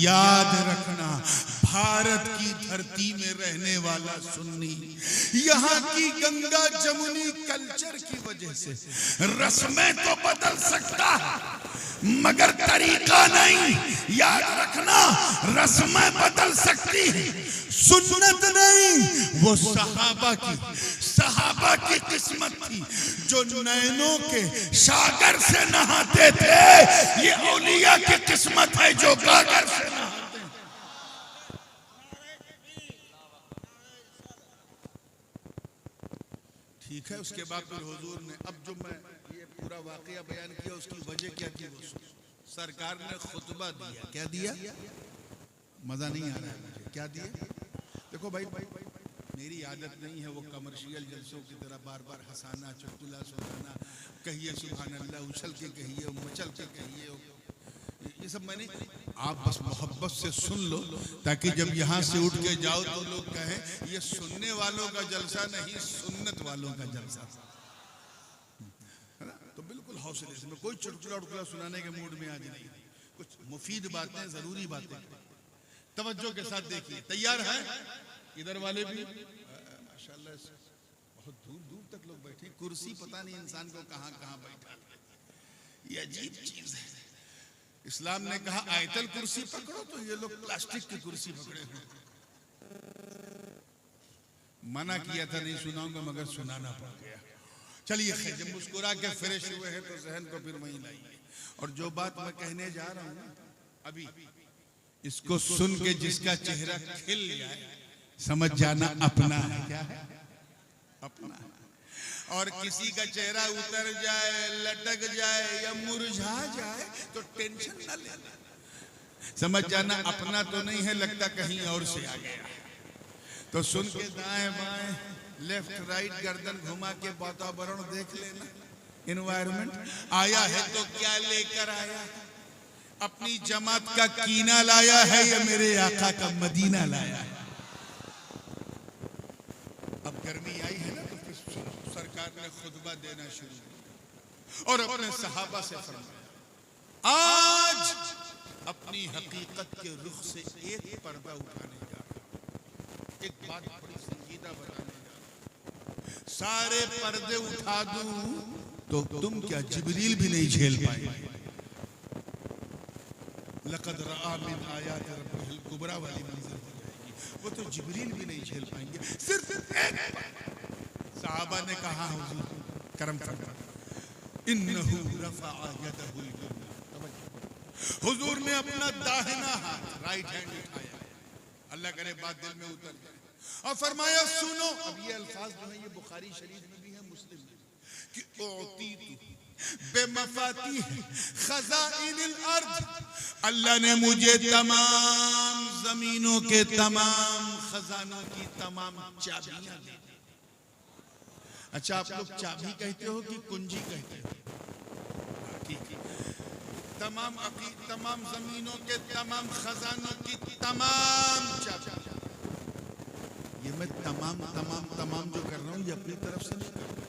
याद रखना, भारत की धरती में रहने वाला सुन्नी यहाँ की गंगा जमुनी कल्चर की वजह से रस्में तो बदल सकता है मगर तरीका नहीं। याद रखना, रस्में बदल सकती है, सुन्नत नहीं। वो सहाबा की किस्मत थी जो नैनों के सागर से नहाते थे। ये औलिया की किस्मत है जो गागर से नहाते। ठीक है। उसके बाद फिर हुजूर ने, अब जो मैं ये पूरा वाकया बयान किया उसकी वजह क्या थी? वो सरकार ने खुतबा दिया। क्या दिया? मजा नहीं आ रहा है मुझे। क्या दिया? देखो भाई, मेरी आदत नहीं है वो कमर्शियल जलसों की तरह बार बार हंसाना, चुटकुला सुनाना, कहिए सुभान अल्लाह, उछल के कहिए, मचल के कहिए, ये सब मैंने, आप बस मोहब्बत से सुन लो ताकि जब यहाँ से उठ के जाओ तो लोग कहें ये सुनने वालों का जलसा नहीं, सुन्नत वालों का जलसा है ना। तो बिल्कुल हौसले से, मैं कोई चुटकुला उटकुला सुनाने के मूड में आज नहीं, कुछ मुफीद बातें, जरूरी बातें तवज्जो के साथ देखिए। तैयार है? इधर वाले भी माशाल्लाह, बहुत दूर दूर तक लोग बैठे। कुर्सी पता नहीं इंसान को कहाँ कहाँ बैठा, ये अजीब चीज है। इस्लाम ने कहा आयतल कुर्सी पकड़ो, तो ये लोग प्लास्टिक की कुर्सी पकड़े हुए। मना किया था नहीं सुनाऊंगा मगर सुनाना पड़ गया। चलिए खैर, जब मुस्कुरा के फ्रेश हुए हैं तो जहन को फिर वहीं लाइए। और जो बात मैं कहने जा रहा हूं अभी, इसको सुन के जिसका चेहरा खिल जाए समझ जाना अपना है। क्या है? अपना है। और किसी का चेहरा उतर जाए, लटक जाए या मुरझा जाए तो टेंशन न लेना, समझ जाना अपना तो नहीं है, लगता कहीं और से आ गया। तो सुन के दाएं बाएं, लेफ्ट राइट गर्दन घुमा के वातावरण देख लेना, एनवायरमेंट आया है तो क्या लेकर आया? अपनी जमात का कीना लाया है या मेरे आका का मदीना लाया है? अब गर्मी आई है ना, तो फिर सरकार ने खुतबा देना शुरू किया और अपने सहाबा से फरमाया, आज अपनी हकीकत के रुख से एक पर्दा उठाने जा रहा हूं, एक बात बड़ी संजीदा बताने जा रहा हूं। सारे पर्दे उठा दूं तो तुम क्या जिब्रील भी नहीं झेल पाएंगे। लक़द रआ मिन आयात रब्बिहिल कुबरा वाली मंजिल हो जाएगी, वो तो जिब्रील भी नहीं झेल पाएंगे। सिर्फ एक सहाबा ने कहा हुजूर करम फरमा, इन्नहु रफ़अ यदहु, हुजूर ने अपना दाहिना हाथ राइट हैंड उठाया, अल्लाह करे बात दिल में उतर जाए, और फरमाया सुनो। अब ये अल्फाज जो है ये बुखारी शरीफ में भी है, मुस्लिम में, कि उतीतु बेमफातिह खज़ाइनिल अर्द, अल्लाह ने मुझे तमाम जमीनों के तमाम खजानों की तमाम चाबियां दी। अच्छा, आप लोग चाबी कहते हो कि कुंजी कहते हो? ठीक है। तमाम जमीनों के तमाम खजानों की तमाम चाबियां, ये मैं तमाम जो कर रहा हूं ये अपनी तरफ से नहीं कर रहा।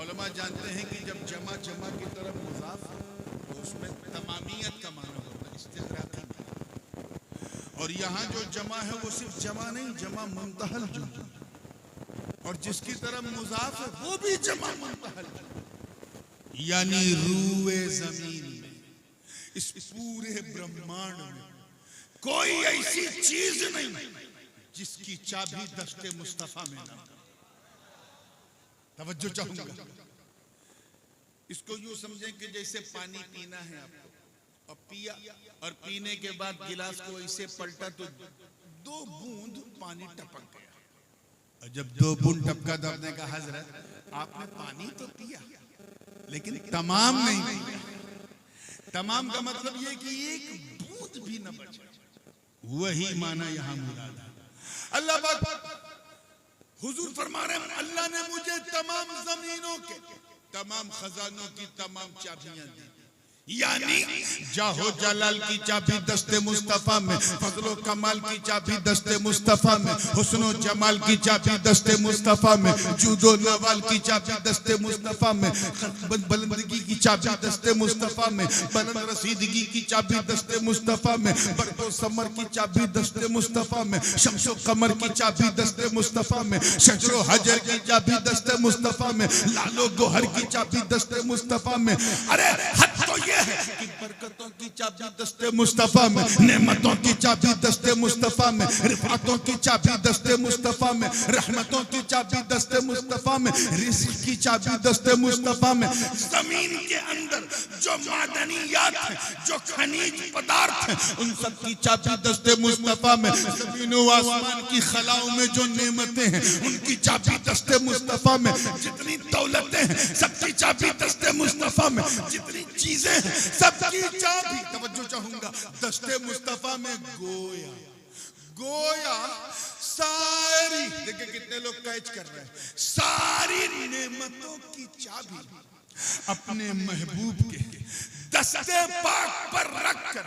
उलमा जानते हैं कि जब जमा की तरफ मुजाफ तो उसमें तमामियत का माना होता है, इस्तिग़राक़ी में। और यहाँ जो जमा है वो सिर्फ जमा नहीं, जमा मुंतहल जो, और जिसकी तरफ मुजाफ है वो भी जमा मुंतहल, यानी रूए जमीन में, इस पूरे ब्रह्मांड में कोई ऐसी चीज नहीं जिसकी चाबी दस्ते मुस्तफा में ना। तवज्जो चाहूंगा, इसको यूं समझें कि जैसे पानी पीना है आपको, और पिया, और पीने के बाद गिलास को ऐसे पलटा तो 2 बूंद पानी टपक गया, और जब 2 बूंद टपका तो आपने कहा हजरत आपने पानी तो पिया लेकिन तमाम नहीं पिया। तमाम का मतलब ये कि एक बूंद भी न बचे, वही माना यहां मुराद है। अल्लाह पाक हुजूर फरमा रहे हैं अल्लाह ने मुझे तमाम जमीनों के तमाम खजानों की तमाम चाबियां दी, यानी जाहो जलाल की चाबी दस्ते मुस्तफा में, फजलो कमाल की चाबी दस्ते मुस्तफा में, हुस्नो जमाल की चाबी दस्ते मुस्तफा में, जूदो नवाल की चाबी दस्ते मुस्तफा में, बुलंदगी की चाबी दस्ते मुस्तफा में, बुलंद रसीदगी की चाबी दस्ते मुस्तफा में, बरको समर की चाबी दस्ते मुस्तफा में, शम्सो कमर की चाबी दस्ते मुस्तफा में, शजरो हजर की चाबी दस्ते मुस्तफा में, लालो गोहर की चाबी दस्ते मुस्तफा में। अरे हद तो ये है कि बरकतों की चाबी दस्ते मुस्तफा में, नेमतों की चाबी दस्ते मुस्तफा में, रिफातों की चाबी दस्ते मुस्तफा में, रहमतों की चाबी दस्ते मुस्तफा में, रिज़्क़ की चाबी दस्ते मुस्तफा में। जमीन के अंदर जो मादनियात है, जो खनिज पदार्थ है, उन सब की चाबी दस्ते मुस्तफा में। जमीन व आसमान की खलाओं में जो नेमतें हैं उनकी चाबी दस्ते मुस्तफा में। जितनी दौलतें हैं सबकी चाबी दस्ते मुस्तफा में। जितनी चीजें हैं सबकी चाबी, तवज्जो चाहूंगा, दस्ते मुस्तफा में। गोया सारी, देखिए कितने लोग कैच कर रहे हैं, सारी नेमतों की चाबी अपने महबूब के दस्ते पाक पर रखकर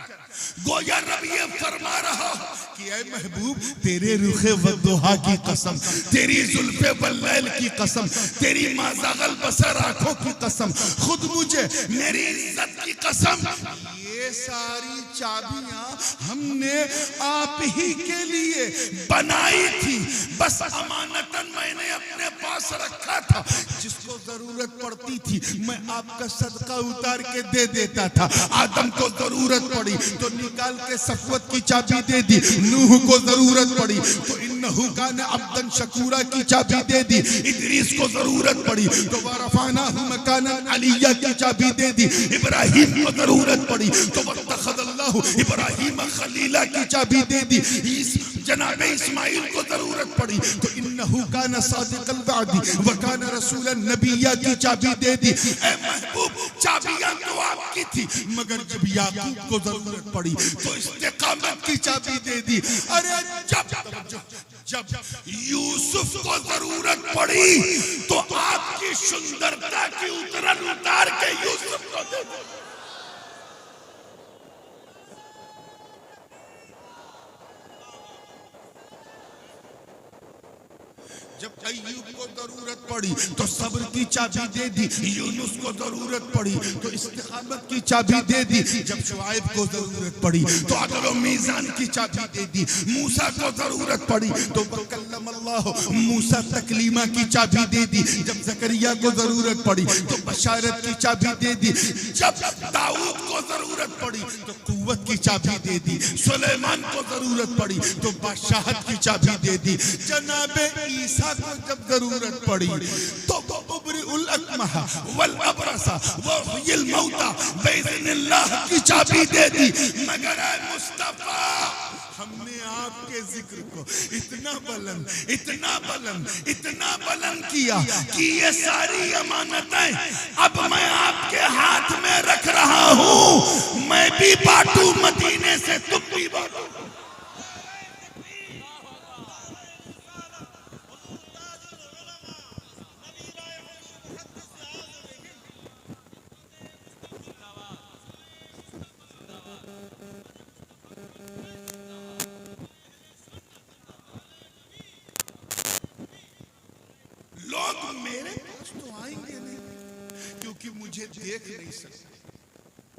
गोया रब ये फरमा रहा कि ऐ महबूब तेरे रुखे वद्दुहा की कसम, तेरी जुल्फे वल्लैल की कसम, तेरी माज़ागल बसर आंखों की कसम, खुद मुझे मेरी इज्जत की कसम, ये सारी चाबियां हमने आप ही के लिए बनाई थी। बस अमानतन मैंने अपने पास रखा था, जिसको जरूरत पड़ती थी मैं आपका सदका उतार के दे देता था। आदम को जरूरत पड़ी तो निकाल के सफवत की चाबी दे दी, नूह को जरूरत पड़ी तो इन्नहु कान अब्दन शकूरा की चाबी दे दी, इदरीस को जरूरत पड़ी तो वरफानाहु मकानन अलिया की चाबी दे दी, इब्राहिम को जरूरत पड़ी तो वत्तखज़ल्लाहु इब्राहिम खलीला की चाबी दे दी, जनाब इस्माइल को जरूरत पड़ी तो इन्नहु कान सादिक़ल वादी व कान रसूलन नबिय्या की चाबी दे दी। ऐ महबूब चाबियां तो आपकी थी, मगर जब याकूब को जरूरत पड़ी तो इस्तिकामत की चाबी दे दी। अरे जब यूसुफ को जरूरत पड़ी तो आपकी सुंदरता की उतरन उतार के यूसुफ को दे दी। जब अय्यूब को जरूरत पड़ी तो सब्र की चाबी दे दी, यूनुस को जरूरत पड़ी तो इस्तिकामत की चाबी दे दी, जब शुआइब को जरूरत पड़ी तो अदल और मीज़ान की चाबी दे दी, मूसा को जरूरत पड़ी तो वकल्लमल्लाहु मूसा तकलीमा की चाबी दे दी, जब ज़करिया को जरूरत पड़ी तो बशारत की चाबी दे दी, जब दाऊद को जरूरत पड़ी तो कुव्वत की चाबी दे दी, सुलेमान को जरूरत पड़ी तो बादशाहत की चाबी दे दी, जनाबे ईसा को जब जरूरत पड़ी तो उल अकमह वल अबरसा वहिल मौता बिइज़्निल्लाह की चाबी दे दी। मगर ऐ मुस्तफा हमने आपके जिक्र को इतना बुलंद किया कि ये सारी अमानतें अब मैं आपके हाथ में रख रहा हूं। मैं भी बांटू मदीने से, तुम भी बांटो। लोग मेरे पास तो आएंगे नहीं, क्योंकि मुझे देख नहीं सकते,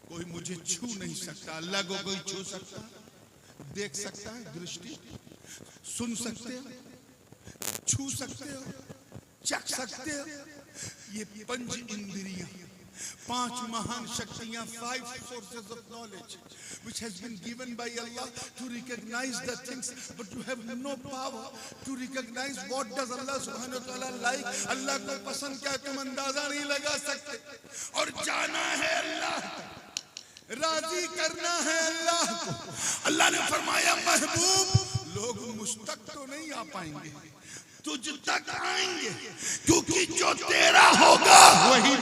कोई मुझे छू नहीं सकता। अल्लाह को कोई छू सकता, देख सकता है, दृष्टि सुन सकते हो, छू सकते हो, चख सकते हो। ये पंच इंद्रियां, पांच महान शक्तियां, 5 sources of knowledge which has been given by Allah to recognize the things, but you have no power to recognize what does Allah subhanahu wa ta'ala like. अल्लाह को पसंद क्या तुम अंदाजा नहीं लगा सकते। और जाना है अल्लाह, राजी करना है अल्लाह को। अल्लाह ने फरमाया महबूब लोग मुझ तक तो नहीं आ पाएंगे, तुझ तक आएंगे, क्योंकि जो तेरा होगा वही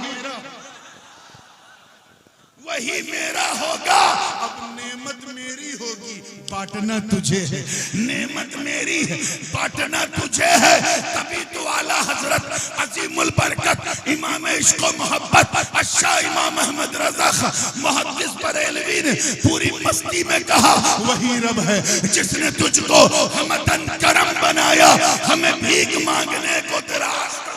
मेरा होगा। अब नेमत मेरी होगी, बांटना तुझे है। नेमत मेरी है, बांटना तुझे है। तभी तो आला हजरत अजीमुल बरकत इमाम इश्क व मोहब्बत अशाह इमाम अहमद रज़ा खां मुहद्दिस बरेलवी ने पूरी मस्ती में कहा, वही रब है जिसने तुझको हमदन करम बनाया, हमें भीख मांगने को तेरा रास्ता।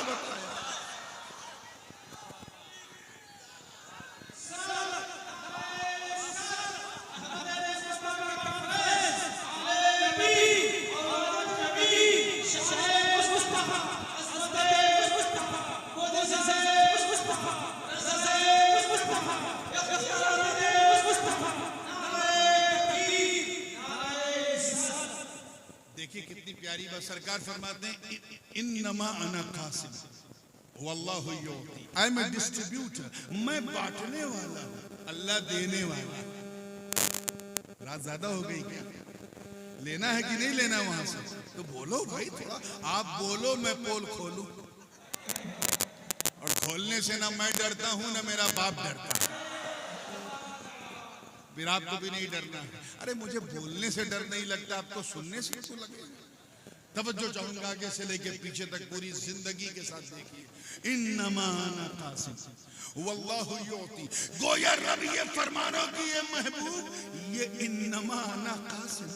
कितनी प्यारी बात सरकार फरमाते हैं, इन्नमा अना कासिम वल्लाहु युती, आई एम ए डिस्ट्रीब्यूटर, मैं बांटने वाला हूं, अल्लाह देने वाला। रात ज्यादा हो गई क्या? लेना है कि नहीं लेना वहां से? तो बोलो भाई थोड़ा, आप बोलो मैं पोल खोलूं। और खोलने से ना मैं डरता हूं ना मेरा बाप डरता है, फिर आपको भी नहीं डरना है। अरे मुझे बोलने से डर नहीं लगता, आपको सुनने से तो लगेगा। तवज्जो चाहूंगा आगे से लेके पीछे तक पूरी जिंदगी के साथ देखिए। इन्नमा अना कासिम वल्लाहु युती, गोया रब ये फरमानो कि ये महबूब, ये इन्नमा अना कासिम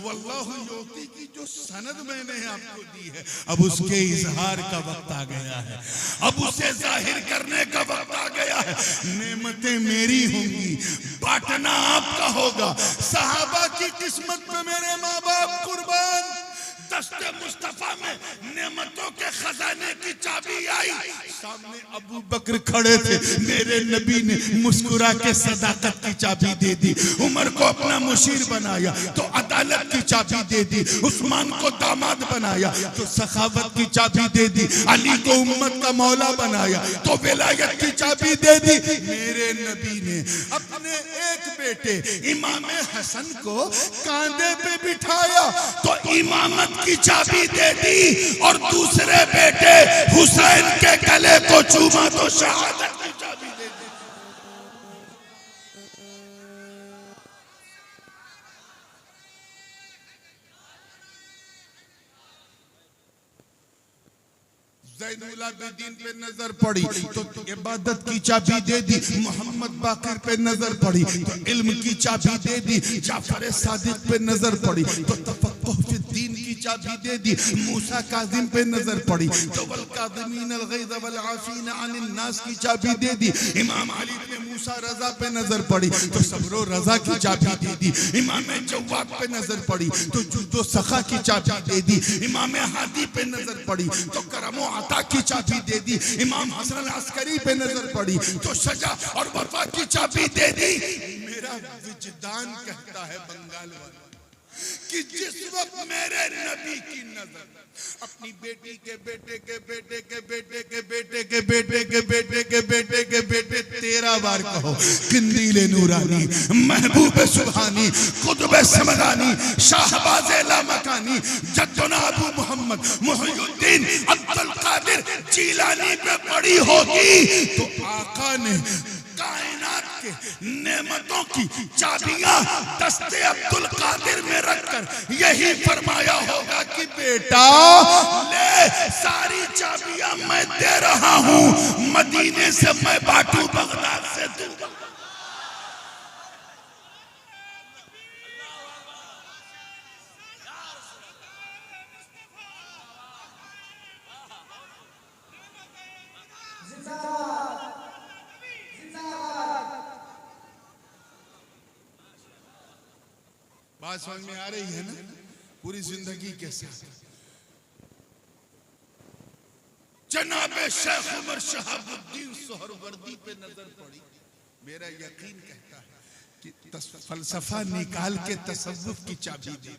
वल्लाहु युती की जो सनद मैंने आपको दी है, अब उसके इजहार का वक्त आ गया है, अब उसे जाहिर करने का वक्त आ गया है। नेमतें मेरी होंगी, बांटना आपका होगा। सहाबा की किस्मत पे मेरे माँ बाप कुर्बान। दस्ते मुस्तफा में नेमतों के खजाने की चाबी आई, सामने अबू बकर खड़े थे, मेरे नबी ने मुस्कुरा के सदाकत की चाबी दे दी। उमर को अपना मुशीर बनाया तो अदालत की चाबी दे दी। उस्मान को दामाद बनाया तो सखावत की चाबी दे दी। अली को उम्मत का मौला बनाया तो विलायत की चाबी दे दी। मेरे नबी ने अपने एक बेटे इमाम हसन को कांधे पे बिठाया तो इमामत की चाबी दे दी, और दूसरे बेटे हुसैन के गले को चूमा तो शहादत की चाबी दे दी। ज़ैनुल आबिदीन पे नजर पड़ी तो इबादत की चाबी दे दी। मोहम्मद बाकिर पे नजर पड़ी तो इल्म की चाबी दे दी। जाफर सादिक पे नजर पड़ी तो तफक्कुह फी दीन की चाबी दे दी। मूसा काज़िम पे नजर पड़ी तो वल काज़िमीन अल गैज़ वल आफ़ीन अनिन नास की चाबी दे दी। इमाम अली पे मूसा रज़ा पे नजर पड़ी तो सब्र रज़ा की चाबी दे दी। इमाम जव्वाद पे नजर पड़ी तो जुदो सखा की चाबी दे दी। इमाम हादी पे नजर पड़ी तो करमो अता की चाबी दे दी। इमाम हसन अस्करी पे नजर पड़ी तो सजा और वफा की चाबी दे दी। मेरा विजदान कहता है बंगाल वाला, कि जिस वक्त मेरे नबी की नजर अपनी बेटी के बेटे के बेटे के बेटे के बेटे के बेटे के बेटे के बेटे के बेटे 13 बार कहो किंदीले नूरानी महबूब सुभानी कुतुब समदानी शाहबाज लामकानी जद्दुना अबू मोहम्मद मुहियुद्दीन अब्दुल कादिर जीलानी पे पड़ी होगी तो आका ने कायनात के नेमतों की चाबियां दस्ते अब्दुल कादिर में रखकर यही फरमाया होगा कि बेटा ले सारी चाबियां मैं दे रहा हूं, मदीने से मैं बांटू बगदाद से दूंगा। बात समझ में आ रही है ना? पूरी जिंदगी के साथ जनाबे शेख उमर शहाबुद्दीन सोहरवर्दी पे नजर पड़ी। मेरा यकीन कहता है कि फलसफा निकाल के तसव्वुफ की चाबी दी।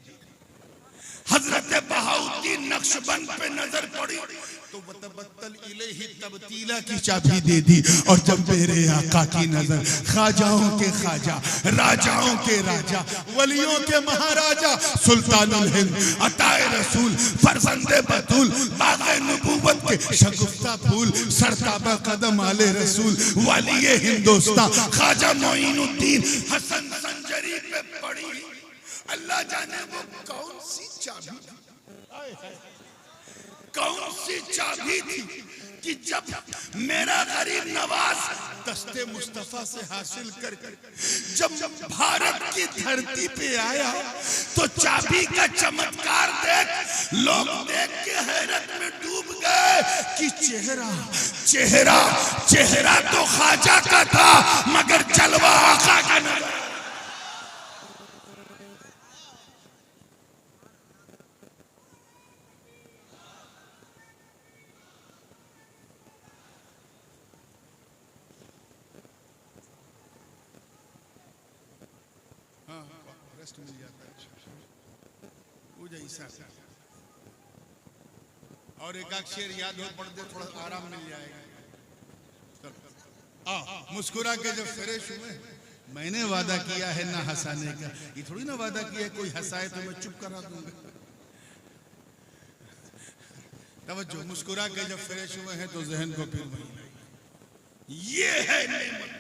हजरत बहाउद्दीन नक्शबंद पे नजर पड़ी तो वतबत्तल इलैहि तबतीला की चाबी दे दी। और जब मेरे आका की नजर ख्वाजाओं के ख्वाजा, राजाओं के राजा, वलियों के महाराजा, सुल्तानुल हिंद, अताए रसूल, फरजंदे बतूल, बाग़े नबूवत के शगुफ्ता फूल, सरताबा कदम आले रसूल, वालिए हिंदोस्तां ख्वाजा मोइनुद्दीन हसन संजरी पे पड़ी। अल्लाह जाने वो कौन सी चाबी, कौन सी चाबी थी कि जब मेरा गरीब नवाज दस्ते मुस्तफा से हासिल कर जब भारत की धरती पे आया तो चाबी का चमत्कार देख लोग देख के हैरत में डूब गए कि चेहरा चेहरा चेहरा तो ख्वाजा का था मगर जलवा आका का नजर। मिल जाता है वो जैसा और एक शेर याद हो पढ़ दे थोड़ा आराम मिल जाएगा। मुस्कुरा के जब फ्रेश हुए मैंने वादा किया है ना हंसाने का, ये थोड़ी ना वादा किया है कोई हंसाए तो मैं चुप करा दूंगा। तवज्जो, मुस्कुरा के जब फ्रेश हुए हैं तो जहन को फिर ये है नेमत।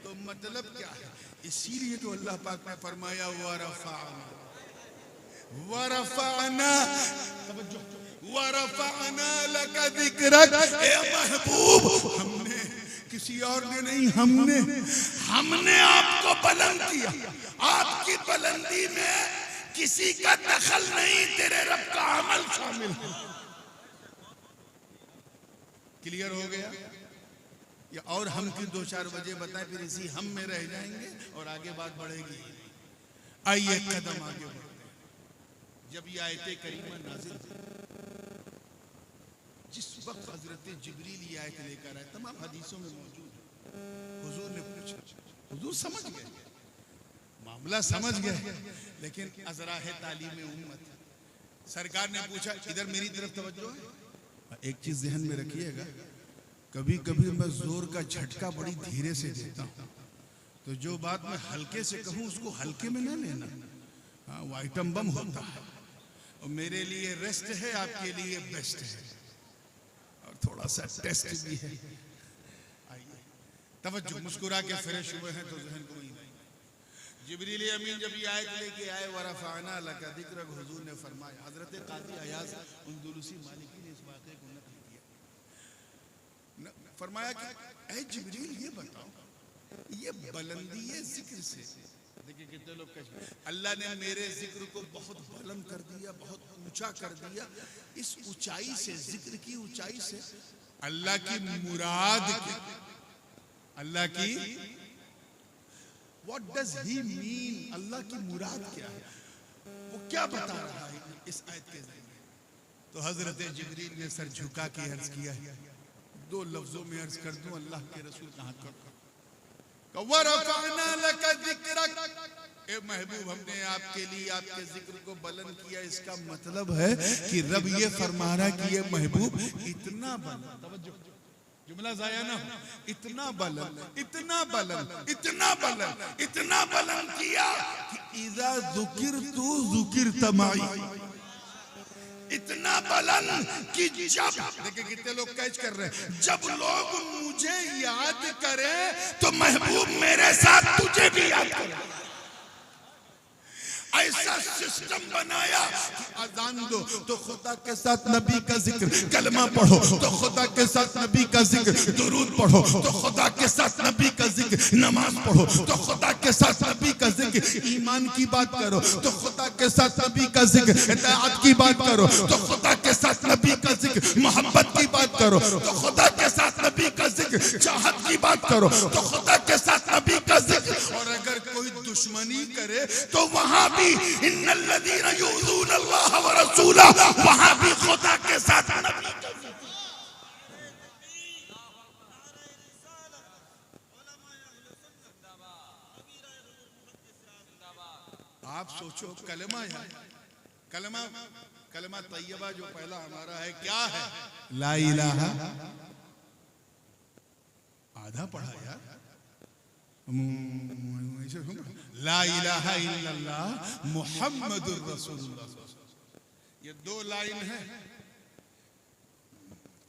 तो मतलब क्या है? इसीलिए तो अल्लाह पाक ने फरमाया वरफ़अना लका ज़िक्रक, ए महबूब हमने किसी और ने नहीं, हमने आपको बुलंद किया। आपकी बुलंदी में किसी का दखल नहीं, तेरे रब का अमल शामिल है। क्लियर हो गया? या और हम की 2-4 बजे बताए फिर इसी हम में रह जाएंगे और आगे बात बढ़ेगी। आइए कदम आगे बढ़ते हैं। जब ये आयत करीमा नाज़िल हुई, जिस वक्त हजरत जिब्रील ये आयत लेकर आए, तमाम हदीसों में मौजूद है। हुजूर ने पूछा, हुजूर समझ गए, मामला समझ गए, लेकिन अज़राह तालीम उम्मत सरकार ने पूछा इधर मेरी तरफ तवज्जो है। एक चीज ध्यान में रखिएगा, कभी कभी मैं जोर का झटका बड़ी धीरे से देता हूँ, तो जो बात मैं हल्के से कहूँ उसको हल्के में ना लेना। हाँ, वो आइटम बम होता है और मेरे लिए रेस्ट है, आपके लिए बेस्ट है और थोड़ा सा टेस्ट भी है। आइए तवज्जो, मुस्कुरा के फ्रेश हुए हैं तो जहन को जिब्रील अमीन जब ये आयत लेके आए वरफ़अना लका ज़िक्रक, हुजूर ने फरमाया, हजरत काज़ी अयाज़ अंदलुसी मालिकी ने इस वाक़े को नक़ल किया, फरमाया कि ऐ जिब्रील ये बताओ, ये बुलंदी है जिक्र से। देखिए कितने लोग कहते हैं अल्लाह ने मेरे जिक्र को बहुत बुलंद कर दिया, बहुत ऊंचा कर दिया। इस ऊंचाई से, जिक्र की ऊंचाई से अल्लाह की मुराद क्या? अल्लाह की What does he mean? अल्लाह की मुराद क्या है? वो क्या बता रहा है इस आयत के जरिए? तो हजरत जिब्रील ने सर झुका के अर्ज किया, 2 लफ्जों में अर्ज कर दूं, अल्लाह के रसूल कहाँ कर वरफ़अना लका ज़िक्रक, ए महबूब, हमने आपके लिए आपके जिक्र को बुलंद किया, इसका मतलब है कि रब ये फरमा रहा कि ये महबूब इतना बुलंद, जुमला जाया ना, इतना बुलंद, इतना बुलंद, इतना बुलंद, इतना बुलंद किया कि इज़ा ज़ुकिर तू ज़ुकिर तमाई, इतना बुलंद कि जब, देखिए कितने लोग कैच कर रहे हैं, जब लोग मुझे याद करें तो महबूब मेरे साथ तुझे भी याद करे। ऐसा सिस्टम बनाया कि अजान दो तो खुदा के साथ नबी का जिक्र, कलमा पढ़ो तो खुदा के साथ नबी का जिक्र, दुरूद पढ़ो तो खुदा के साथ नबी का जिक्र, नमाज पढ़ो तो खुदा के साथ नबी का जिक्र, ईमान की बात करो तो खुदा के साथ नबी का जिक्र, इताअत की बात करो तो खुदा के साथ नबी का जिक्र, मोहब्बत की बात करो तो खुदा के साथ नबी का जिक्र, चाहत की बात करो तो खुदा के साथ नबी का जिक्र। और अगर कोई दुश्मनी करे तो वहां भी इन्नल्लज़ीना युज़ूना अल्लाह व रसूला, वहां भी खुदा के साथ नबी का जिक्र। आप सोचो कलमा है, कलमा कलमा तैयबा जो पहला हमारा है क्या है? ला इलाहा, आधा पढ़ा यार, ला इलाहा इल्लल्लाह मुहम्मदुर रसूलुल्लाह। ये दो लाइन है।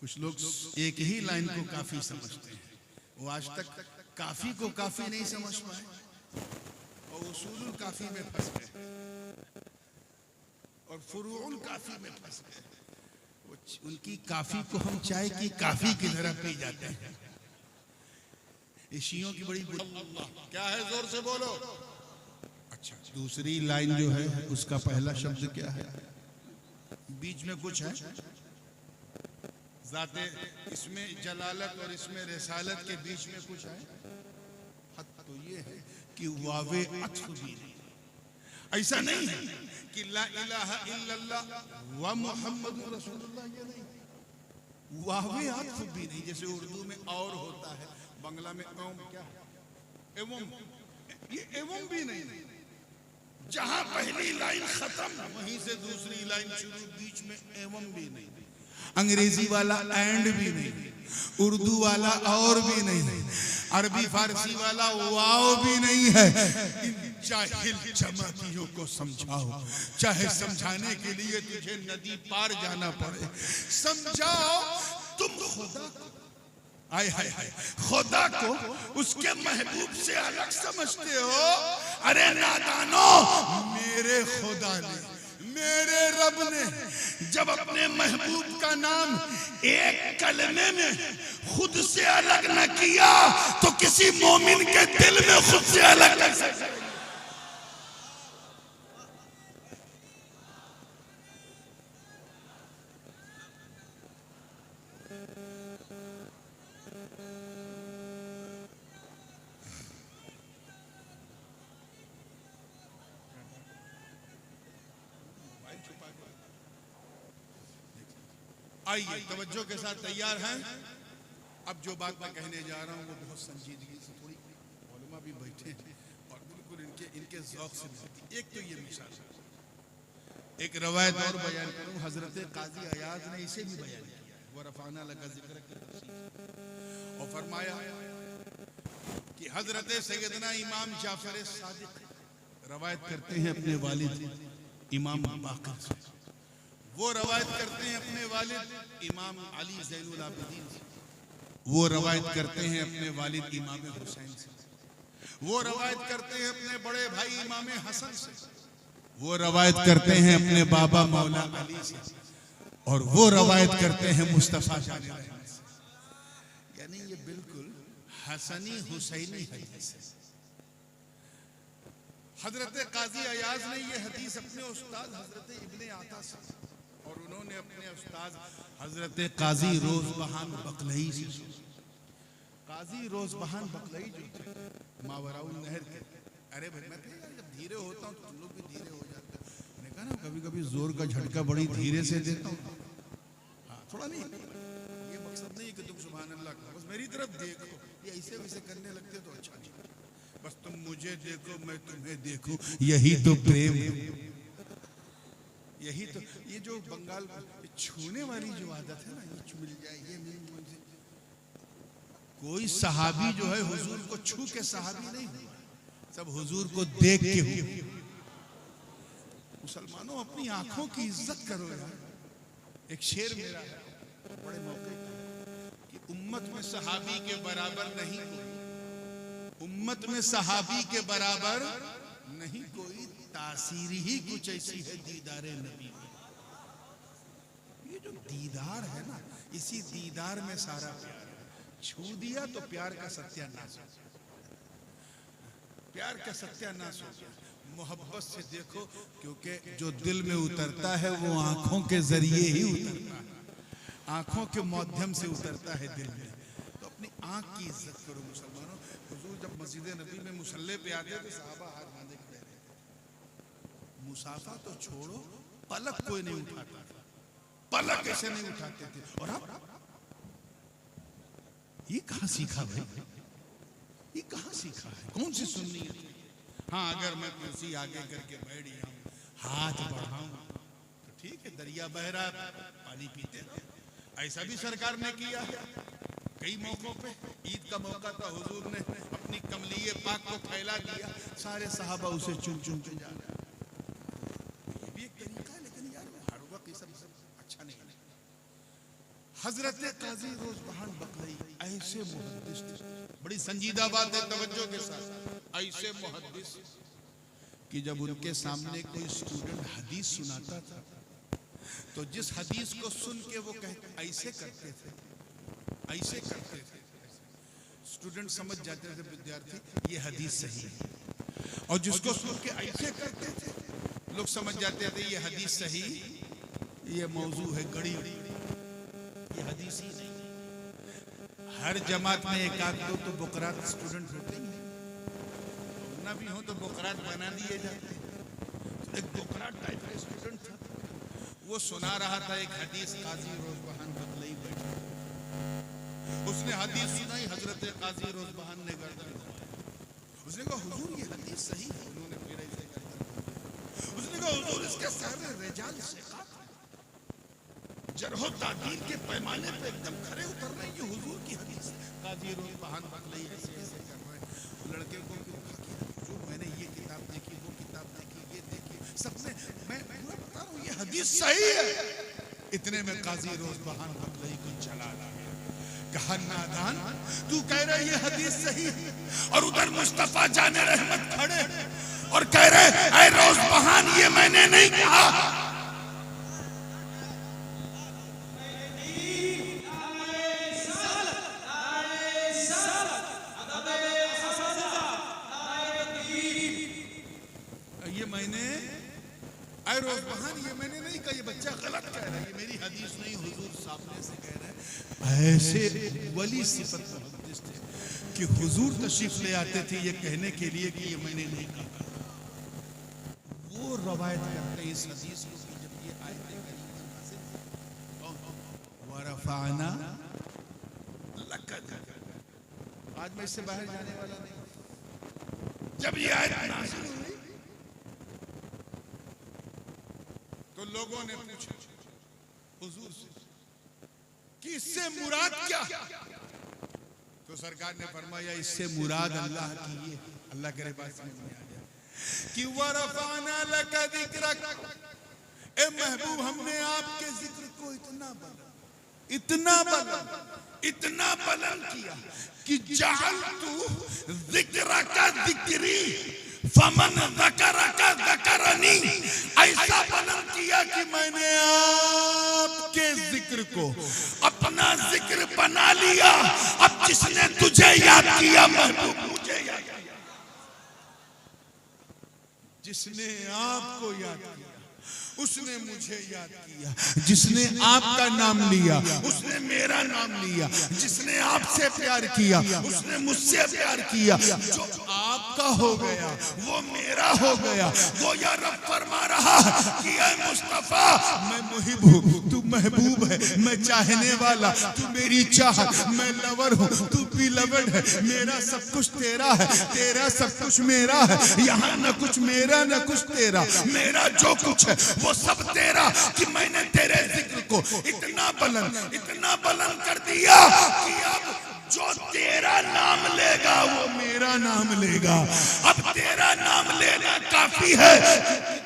कुछ लोग एक ही लाइन को काफी समझते हैं, वो आज तक काफी को काफी नहीं समझ पाए और उसूलुल काफी में फंस गए और फुरूउल काफी में फंस गए। उनकी काफी को हम चाय की काफी की तरह पी जाते हैं। शियों की बड़ी क्या है, जोर से बोलो। अच्छा, दूसरी लाइन जो है उसका पहला शब्द क्या है? बीच में कुछ है, जाते इसमें जलालत और इसमें रिसालत के बीच में कुछ है। हद तो ये है कि वावे अत्फ भी नहीं, ऐसा नहीं है कि ला इलाहा इल्लल्लाह व मुहम्मदुर रसूलुल्लाह, ये नहीं, वावे अत्फ भी नहीं। जैसे उर्दू में और होता है, बांग्ला में एवं, क्या एवं, ये एवं भी नहीं। जहां पहली लाइन खत्म वहीं से दूसरी लाइन शुरू, बीच में एवं भी नहीं। अंग्रेजी वाला एंड भी नहीं, उर्दू वाला और भी नहीं, अरबी फारसी वाला वाव भी नहीं है। इन जाहिल जमातियों को समझाओ, चाहे समझाने के लिए तुझे नदी पार जाना पड़े। समझाओ तुम खुदा को, आय हाय हाय, खुदा को उसके महबूब से अलग समझते हो। अरे नादानो, मेरे खुदा ने, मेरे रब ने जब अपने महबूब का नाम एक कलमे में खुद से अलग न किया तो किसी मोमिन के दिल में खुद से अलग कैसे करेगा? आइए तवज्जो के साथ तैयार हैं। अब जो बात मैं कहने जा रहा हूँ वो बहुत संजीदगी से, थोड़ी उलमा भी बैठे हैं और बिल्कुल इनके ज़ौक़ से मिलती। एक तो ये मिसाल, एक रवायत और बयान करूँ, हजरत काजी अयाज ने इसे भी बयान किया, वो रफ़ाना लगा ज़िक्र की तफसीर, और फरमाया कि हजरत सैयदना इमाम जाफर सादिक रवायत करते हैं अपने वालिद इमाम बाकर से, वो रवायत करते हैं अपने वालिद इमाम अली ज़ैनुल आबिदीन से, वो रवायत करते हैं अपने वालिद इमाम हुसैन से, वो रवायत करते हैं अपने बड़े भाई इमाम हसन से, वो रवायत करते हैं अपने बाबा मौला अली से, और वो रवायत करते हैं मुस्तफ़ा जाने रहमत से। यानी ये बिल्कुल हसनी हुसैनी हदीस है। हजरत काजी अयाज ने ये हदीस अपने उस्ताद हजरत इब्ने आता से, और उन्होंने अपने उस्ताद हजरत काजी रोज़बहान बकलई से। काजी रोज़बहान बकलई जो थे मावराउल नहर के, अरे भाई मैं जब धीरे होता हूँ तो तुम लोग भी धीरे हो जाते हो। मैंने कहा ना कभी कभी जोर का झटका बड़ी धीरे से देता हूँ। हाँ थोड़ा नहीं, ये मकसद नहीं कि तुम सुभान अल्लाह कहो, बस मेरी तरफ देखो, ये ऐसे वैसे करने लगते तो अच्छा नहीं। बस तुम मुझे देखो मैं तुम्हें देखूं, यही तो प्रेम है। यही तो, ये जो बंगाल छूने वाली जो आदत है ना, ये मिल जाए, ये मिल मुझे। कोई सहाबी जो है हुजूर को छू के सहाबी नहीं हुआ, सब हुजूर को देख के हुए। मुसलमानों अपनी आंखों की इज्जत करो यार। एक शेर मेरा है बड़े मौके का कि उम्मत में सहाबी के बराबर नहीं कोई, उम्मत में सहाबी के बराबर नहीं कोई, तासीर ही कुछ ऐसी है दीदार नबी में। ये जो दीदार है ना, इसी दीदार में सारा प्यार है। छू दिया तो प्यार का सत्यानाश हो गया, प्यार का सत्यानाश हो गया। मोहब्बत से देखो, क्योंकि जो दिल में उतरता है वो आंखों के जरिए ही उतरता है, आंखों के माध्यम से उतरता है दिल में। तो अपनी आंख की इज्जत करो मुसलमानों। हुजूर जब मस्जिद नबी में मुसल्ले पे आते थे, सहाबा हाथ बांधे खड़े रहते। मुसाफा तो छोड़ो, पलक कोई नहीं उठाता था, पलक ऐसे नहीं उठाते थे। और अब ये कहां सीखा भाई, ये कहां सीखा है, कौन सी सुन्नी है? हाँ, अगर मैं कुर्सी आगे करके बैठ जाऊं, हाथ बढ़ाऊं तो ठीक है, दरिया बह रहा है, पानी पीते हैं। ऐसा भी सरकार ने किया है कई मौकों पे। ईद का मौका था, हुजूर ने अपनी कमलिए पाक को फैला दिया, सारे सहाबा उसे चुम चुम के जा रहे। ये भी एक तरीका है, लेकिन यार हर वक्त ये सब अच्छा नहीं है। हजरत काजी रोज़बहान बकलई ऐसे मुहद्दिस थे, बड़ी संजीदा बात है, तवज्जो के साथ। ऐसे मुहद्दिस कि जब उनके सामने कोई स्टूडेंट हदीस सुनाता था तो जिस हदीस को सुन के वो कहते ऐसे करते थे, ऐसे करते थे, स्टूडेंट समझ जाते थे विद्यार्थी ये हदीस सही है। और जिसको सुन के ऐसे करते थे, लोग समझ जाते थे ये हदीस सही, ये मौजू है, गड़ी, ये हदीस ही नहीं। हर जमात में एक आध दो तो बुकरात स्टूडेंट होते ही, ना भी हो तो बुकरात बना दिए जाते। तो एक बुकरात टाइप का स्टूडेंट था, वो सुना रहा था एक हदीस। काजी रोज़बहान बकलई बैठे, उसने हदीस सुनाई, हजरत काजी रोज़बहान ने गर्दन घुमाई। उसने कहा हुजूर ये हदीस सही है। उन्होंने फिर ऐसे गर्दन घुमाई। उसने कहा हुजूर इसके सारे रिजाल सिकात जरहो तादीर के पैमाने पे एकदम खरे उतर रहे हैं, ये हुजूर की हदीस। काजी रोज़बहान बकलई ऐसे ऐसे कर रहे हैं। लड़के को हुजूर मैंने ये किताब देखी, वो किताब देखी, ये देखी, सबने मैं पूरा बता रहा हूँ ये हदीस सही है। इतने में काजी रोज़बहान बकलई को चला लाया, कहा नादान तू कह रहा है ये हदीस सही है, और उधर मुस्तफा जाने रहमत खड़े और कह रहे ऐ रोज़बहान ये मैंने नहीं कहा। रोज़बहान ये मैंने नहीं कहा, ये बच्चा गलत कह रहा है, ये मेरी हदीस नहीं, हुजूर सामने से कह रहे हैं। ऐसे वली सिफत मुहद्दिस थे कि हुजूर तशरीफ ले आते थे ये कहने के लिए कि ये मैंने नहीं कहा। वो रवायत करते हैं इस हदीस को कि जब ये आयतें करीमा नाज़िल वरफ़अना लक, आज मैं इससे बाहर जाने वाला नहीं। जब ये आयत नाज़िल हुई तो लोगों ने पूछा हुजूर से कि इससे मुराद क्या? तो सरकार ने फरमाया इससे मुराद अल्लाह की ये, अल्लाह के पास समझ में आ गया कि वरफ़अना लक ज़िक्रक, ए महबूब हमने आपके जिक्र को इतना बुलंद किया कि जअलतु ज़िक्रका ज़िक्री फमन ज़करका ज़करनी, ऐसा बुलंद किया कि मैंने आपके जिक्र को अपना जिक्र बना लिया। अब जिसने तुझे याद किया महबूब मुझे याद किया, जिसने आपको याद किया उसने मुझे याद किया, जिसने आपका नाम लिया उसने मेरा नाम लिया, जिसने आपसे प्यार किया उसने मुझसे प्यार किया, जो आपका हो गया वो मेरा हो गया। वो या रब फरमा रहा कहा कि ऐ मुस्तफा, मैं मुहिब हूँ, तू महबूब है, मैं चाहने वाला, तू मेरी चाहत, मैं लवर हूँ, तू भी लवर है, मेरा सब कुछ तेरा है, तेरा सब कुछ मेरा है, यहाँ न कुछ मेरा न कुछ तेरा, मेरा जो कुछ है वो सब तेरा, कि मैंने तेरे जिक्र को इतना बुलंद कर दिया कि अब जो तेरा नाम लेगा वो मेरा नाम लेगा। अब तेरा नाम लेना काफी है,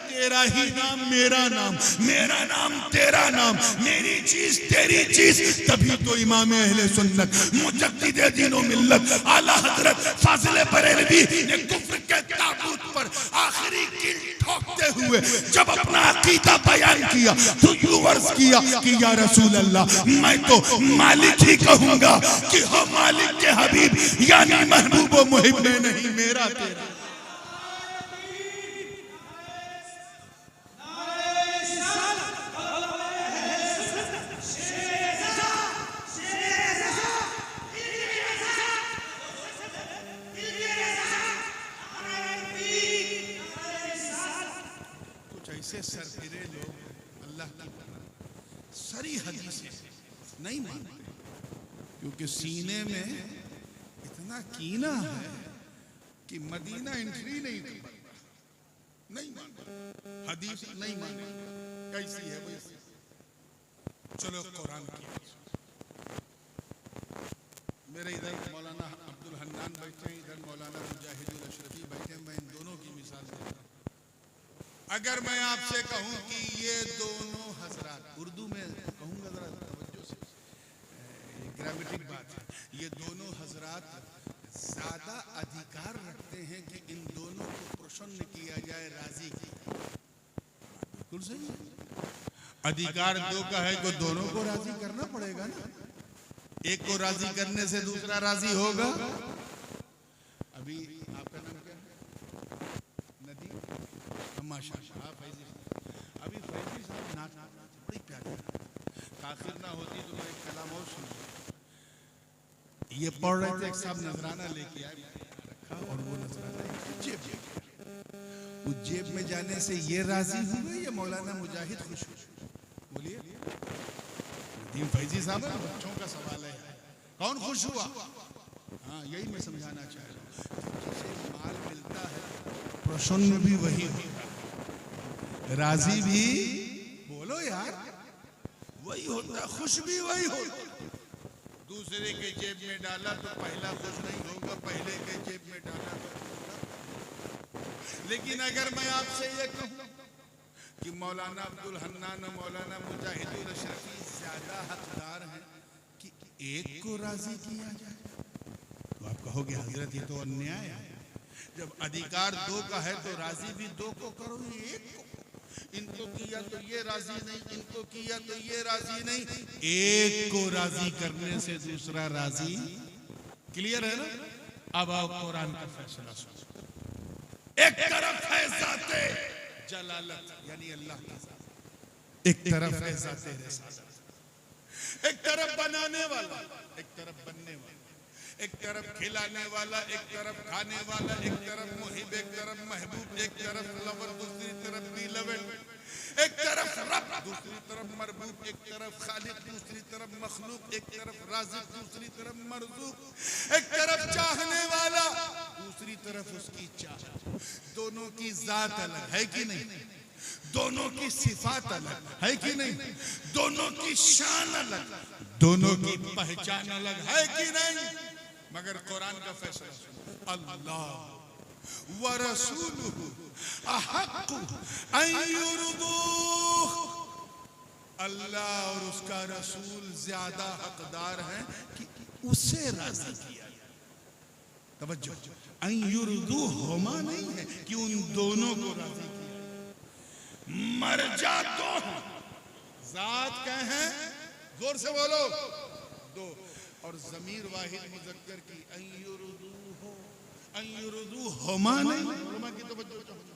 तेरा ही नाम मेरा नाम, मेरा नाम तेरा नाम, मेरी चीज तेरी चीज। तभी तो इमाम अहले सुन्नत मुजद्दिद दीन व मिल्लत आला हजरत फाजिल बरेलवी ने कुफ्र के ताबूत पर आखिरी कील ठोकते हुए जब अपना अकीदा बयान किया तो यूं अर्ज किया कि या रसूल अल्लाह, मैं तो मालिक ही कहूंगा कि हो मालिक के हबीब, यानी महबूब व मुहिब में नहीं, मेरा तेरा। ऐसे सरफिरे लोग अल्लाह की सारी हदीसें नहीं मानते, क्योंकि सीने में इतना कीना है कि मदीना एंट्री नहीं मानता, हदीस नहीं माने, कैसी है वैसी। चलो कुरान की, मेरे इधर मौलाना अब्दुल हन्नान बैठे, इधर मौलाना मुजाहिदुल अशरफी बैठे, मैं इन दोनों की मिसाल देता हूँ। अगर मैं आपसे कहूं कि ये दोनों हजरात, उर्दू में कहूंगा जरा तवज्जो से, ग्रामेटिक बात है, ये दोनों हजरात ज्यादा अधिकार रखते हैं कि इन दोनों को प्रसन्न किया जाए, राजी किया। बिल्कुल सही है, अधिकार दो का है को दोनों को राजी करना पड़ेगा ना, एक को राजी करने से दूसरा राजी होगा। अभी आपका नाम क्या है? नदी, माशाअल्लाह फैजी साहब, अभी फैजी साहब नाच बड़ी प्यारी, ताखिर ना होती तो मैं एक कलाम और सुना। ये पढ़ रहे थे, एक साहब नजराना लेके आए रखा, और वो नजराना जेब उस जेब में जाने से ये राजी हुए या मौलाना मुजाहिद खुश हुए? बोलिए, नदीम फैजी साहब, बच्चों का सवाल है, कौन खुश हुआ? हाँ, यही मैं समझाना चाह रहा हूँ, जिसे माल मिलता है प्रसन्न भी वही होता है, राजी भी, बोलो यार, वही होता है, खुश भी वही होता है। दूसरे के जेब में डाला तो पहला खुश नहीं होगा, पहले के जेब में डाला तो होगा। लेकिन अगर मैं आपसे ये कहूं कि मौलाना अब्दुल हन्नान और मौलाना मुजाहिदुल अशरफी ज्यादा हकदार हैं कि एक को राजी किया जाए, तो आप कहोगे हजरत ये तो अन्याय है। जब अधिकार दो का है तो राजी भी दो को करो, एक को, इनको किया तो ये राजी नहीं, इनको किया तो ये राजी नहीं, एक को राजी करने से दूसरा राजी। क्लियर है ना? अब आओ कुरान का फैसला सुनो। एक तरफ है ज़ाते जलालत यानी अल्लाह की ज़ात, एक तरफ है ज़ाते रिसालत, एक तरफ बनाने वाला, एक तरफ बनने वाला, एक तरफ खिलाने वाला, एक तरफ खाने वाला, एक तरफ मुहिब, एक तरफ महबूब, एक तरफ लवर, दूसरी तरफ बिलवल, एक तरफ रब, दूसरी तरफ मरबूब, एक तरफ खालिक, दूसरी तरफ मखलूक, एक तरफ राज़िक, दूसरी तरफ मरज़ूक, एक तरफ चाहने वाला, दूसरी तरफ उसकी चाह। दोनों की जात अलग है कि नहीं? दोनों की सिफात अलग है कि नहीं? दोनों की शान अलग, दोनों की पहचान अलग है कि नहीं? मगर कुरान का फैसला सुनो, अल्लाह व रसूलुहु अहक्कु अन युरदूह, अल्लाह और उसका रसूल ज्यादा हकदार हैं कि उसे राजी किया जाए। तवज्जो, अन युरदूह होमा नहीं है कि उन दोनों को राजी किया। मरजा दो जात कह हैं, जोर से बोलो, दो, और जमीर वाहिद मुज़क्कर की अय्युरुदू होमा नहीं, उलमा की तवज्जो चाहिए।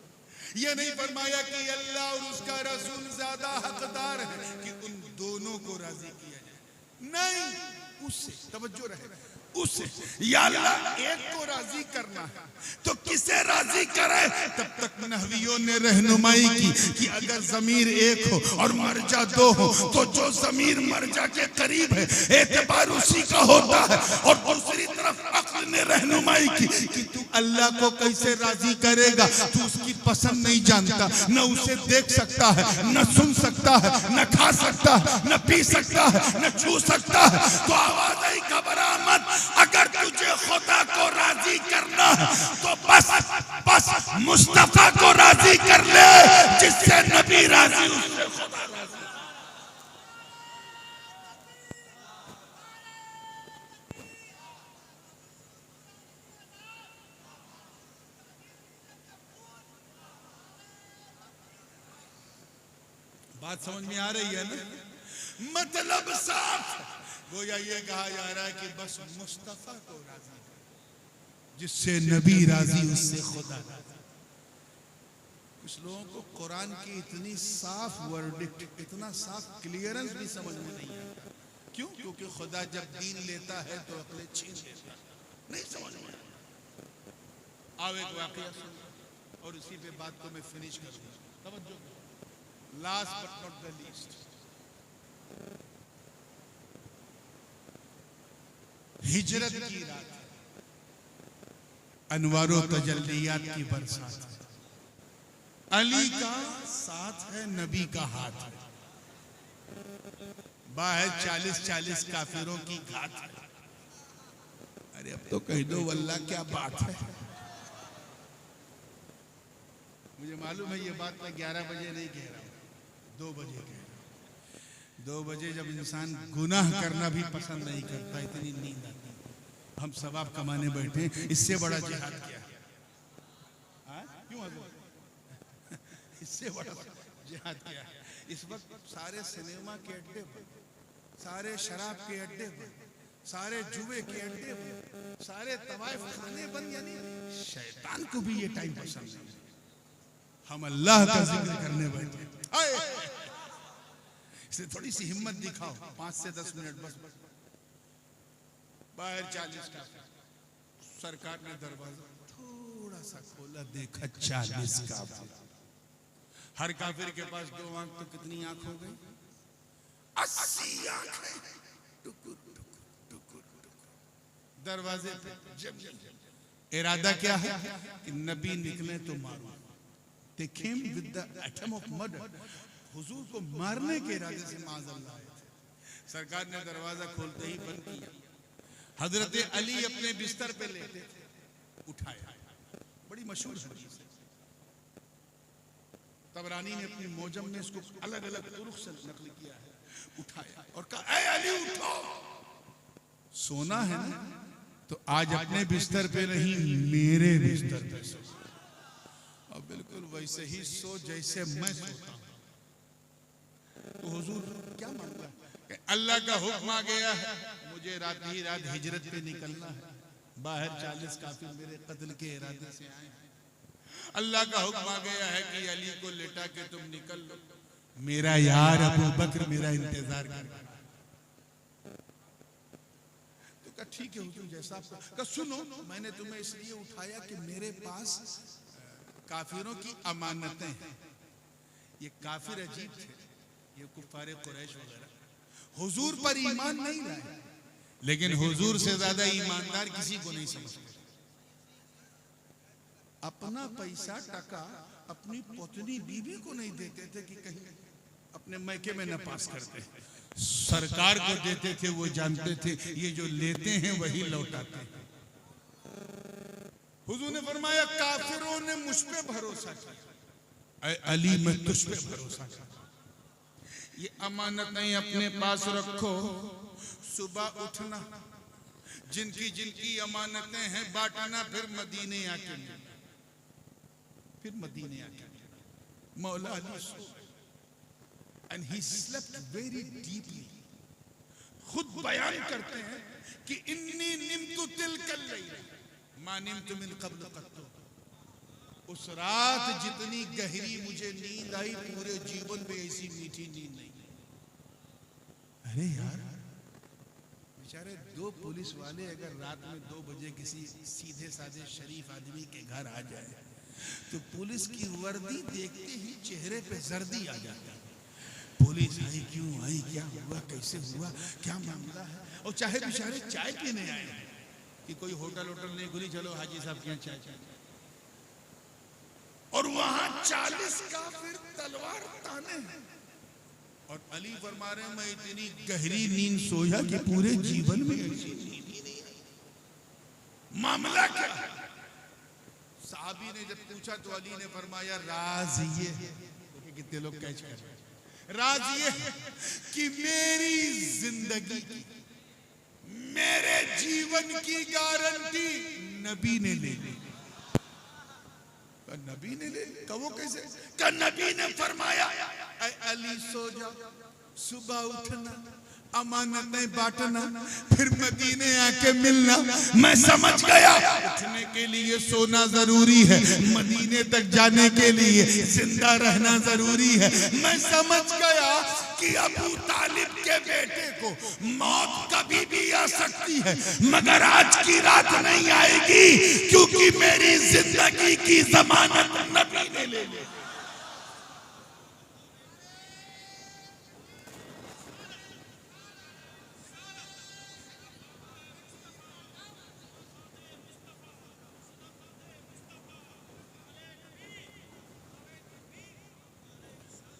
ये नहीं फरमाया कि अल्लाह और उसका रसूल ज्यादा हकदार है कि उन दोनों को राजी किया जाए, नहीं, उससे तवज्जो रहे, उससे। या अल्लाह एक को राजी करना है तो किसे राजी राजी करे, तब तक नहवियों ने रहनुमाई की कि अगर जमीर एक हो और मर्जा दो हो तो जो जमीर मर्जा के करीब है एतबार उसी का होता है। और दूसरी तरफ अक्ल ने रहनुमाई की कि तू अल्लाह को कैसे राजी करेगा, तू उसकी पसंद नहीं जानता, न उसे देख सकता है, न सुन सकता है, न खा सकता है, न पी सकता है, न छू सकता है। तो आवाज आई घबरा मत, अगर तुझे खुदा को राजी करना है तो बस मुस्तफा को राजी कर ले, जिससे नबी राजी उससे खुदा राजी। बात समझ में आ रही है ना? मतलब साफ, गोया ये कहा जा रहा है कि बस मुस्तफा को राजी, जिससे नबी राजी उससे खुदा राजी। कुछ लोगों को कुरान की इतनी साफ वर्डिक्ट, इतना साफ क्लियरेंस भी समझ में नहीं आता। क्यों? क्योंकि खुदा जब दीन लेता है तो अकले छीन लेता है, नहीं समझ में। आओ एक वाकया सुन और इसी पे बात को मैं फिनिश करूंगा। तवज्जो, last but not the least, हिजरत की रात, अनवारो तजल्लियात की बरसात, अली का साथ है, नबी का हाथ है, बाहर 40-40 काफिरों की घात है। अरे अब तो कह दो वल्लाह क्या बात है। मुझे मालूम है ये बात मैं 11 बजे नहीं कह रहा हूं, 2 बजे कह रहा हूं। 2 बजे जब इंसान गुनाह करना भी पसंद नहीं करता, इतनी नींद आती है। हम सवाब कमाने बैठे, इससे बड़ा जिहाद क्या है? क्यों हजरत? इससे बड़ा जिहाद क्या है? इस वक्त सारे सिनेमा के अड्डे पर, सारे शराब के अड्डे पर, सारे जुए के अड्डे पर, सारे तवाइफ खाने बंद, यानी शैतान को भी ये टाइम पसंद नहीं। हम अल्लाह का जिक्र करने बैठे, इसलिए थोड़ी सी हिम्मत दिखाओ, 5 से 10 मिनट बस। बाहर 40 का, सरकार ने दरवाजा थोड़ा सा खोला, देखा 40 का। हर काफिर के पास 2 आंख, तो कितनी आंख हो गई? 80 आंखें, टुकुर टुकुर टुकुर टुकुर दरवाजे पे जब। इरादा क्या है कि नबी निकले तो मारो। They came with the atom of murder, हुजूर को मारने के इरादे से माज़अल्लाह आए थे। सरकार ने दरवाजा खोलते ही बंद किया। हजरत अली अपने बिस्तर पे लेटे थे, उठाया, बड़ी मशहूर हदीस है, तबरानी ने अपनी मोजम में इसको अलग अलग तुरुख से नकल किया है। उठाया और कहा, ऐ अली उठो, सोना है ना तो आज अपने बिस्तर पे नहीं, मेरे बिस्तर पे सो, और बिल्कुल वैसे ही सो जैसे मैं सोता हूं। तो हुजूर क्या मांगा? अल्लाह का हुक्म आ गया है, मुझे रात ही रात हिजरत पे निकलना है। बाहर 40 काफिर मेरे कत्ल के इरादे से आए हैं। अल्लाह का हुक्म आ गया है कि अली को लेटा के तुम निकल लो, मेरा यार अबू बकर मेरा इंतजार कर रहा है। तो कहा ठीक है हुजूर, जैसा आपका। कहा सुनो, मैंने तुम्हें इसलिए उठाया कि मेरे पास काफिरों की अमानतें हैं। ये काफिर अजीब थे, ये कुफारे कुरैश वगैरह हुजूर पर ईमान नहीं लाए, लेकिन हुजूर से ज्यादा ईमानदार किसी को नहीं समझते। अपना पैसा टका अपनी पत्नी बीवी को नहीं देते थे कि कहीं अपने मैके में न पास करते, सरकार को देते थे। वो जानते थे ये जो लेते हैं वही लौटाते हैं। हुजूर ने फरमाया, काफिरों ने मुझ पे भरोसा किया, ऐ अली मैं तुझ पे भरोसा किया। ये अमानतें अपने पास रखो, सुबह उठना, जिनकी जिनकी अमानतें हैं बांटना, फिर मदीने आके मौला अली सो, and he slept very deeply। खुद बयान करते हैं कि इन्नी निम्तु तिलकल लैला मा निम्तु मिन क़ब्ल क़त्तु। उस रात जितनी गहरी मुझे नींद आई, पूरे जीवन में ऐसी मीठी नींद नहीं। अरे यार, बेचारे 2 पुलिस वाले अगर रात में 2 बजे किसी सीधे साधे शरीफ आदमी के घर आ जाए तो पुलिस की वर्दी देखते ही चेहरे पे जर्दी आ जाती है। पुलिस आई क्यों आई, क्या हुआ, कैसे हुआ, क्या मामला है। और चाहे बेचारे चाय पीने आए कि कोई होटल नहीं खुली, चलो हाजी साहब के यहाँ चाय। और वहां 40 काफिर तलवार ताने हैं। और अली फरमा रहे हैं मैं इतनी गहरी नींद सोया कि पूरे जीवन में ऐसी नींद ही नहीं आई। मामला क्या है? साहबी ने जब पूछा तो अली ने फरमाया राज ये, देखिए कितने लोग कैच कर रहे हैं, राज ये कि मेरी जिंदगी की, मेरे जीवन की गारंटी नबी ने ले ली। नबी ने ले ली? वो कैसे? नबी ने फरमाया अली सो जाओ, सुबह उठना, अमानतें बांटना, फिर मदीने आके मिलना। मैं समझ गया उठने के लिए सोना जरूरी है, मदीने तक जाने के लिए जिंदा रहना जरूरी है। मैं समझ गया कि अबू तालिब के बेटे को मौत कभी भी आ सकती है, मगर आज की रात नहीं आएगी, क्योंकि मेरी जिंदगी की जमानत नबी ने ले ली।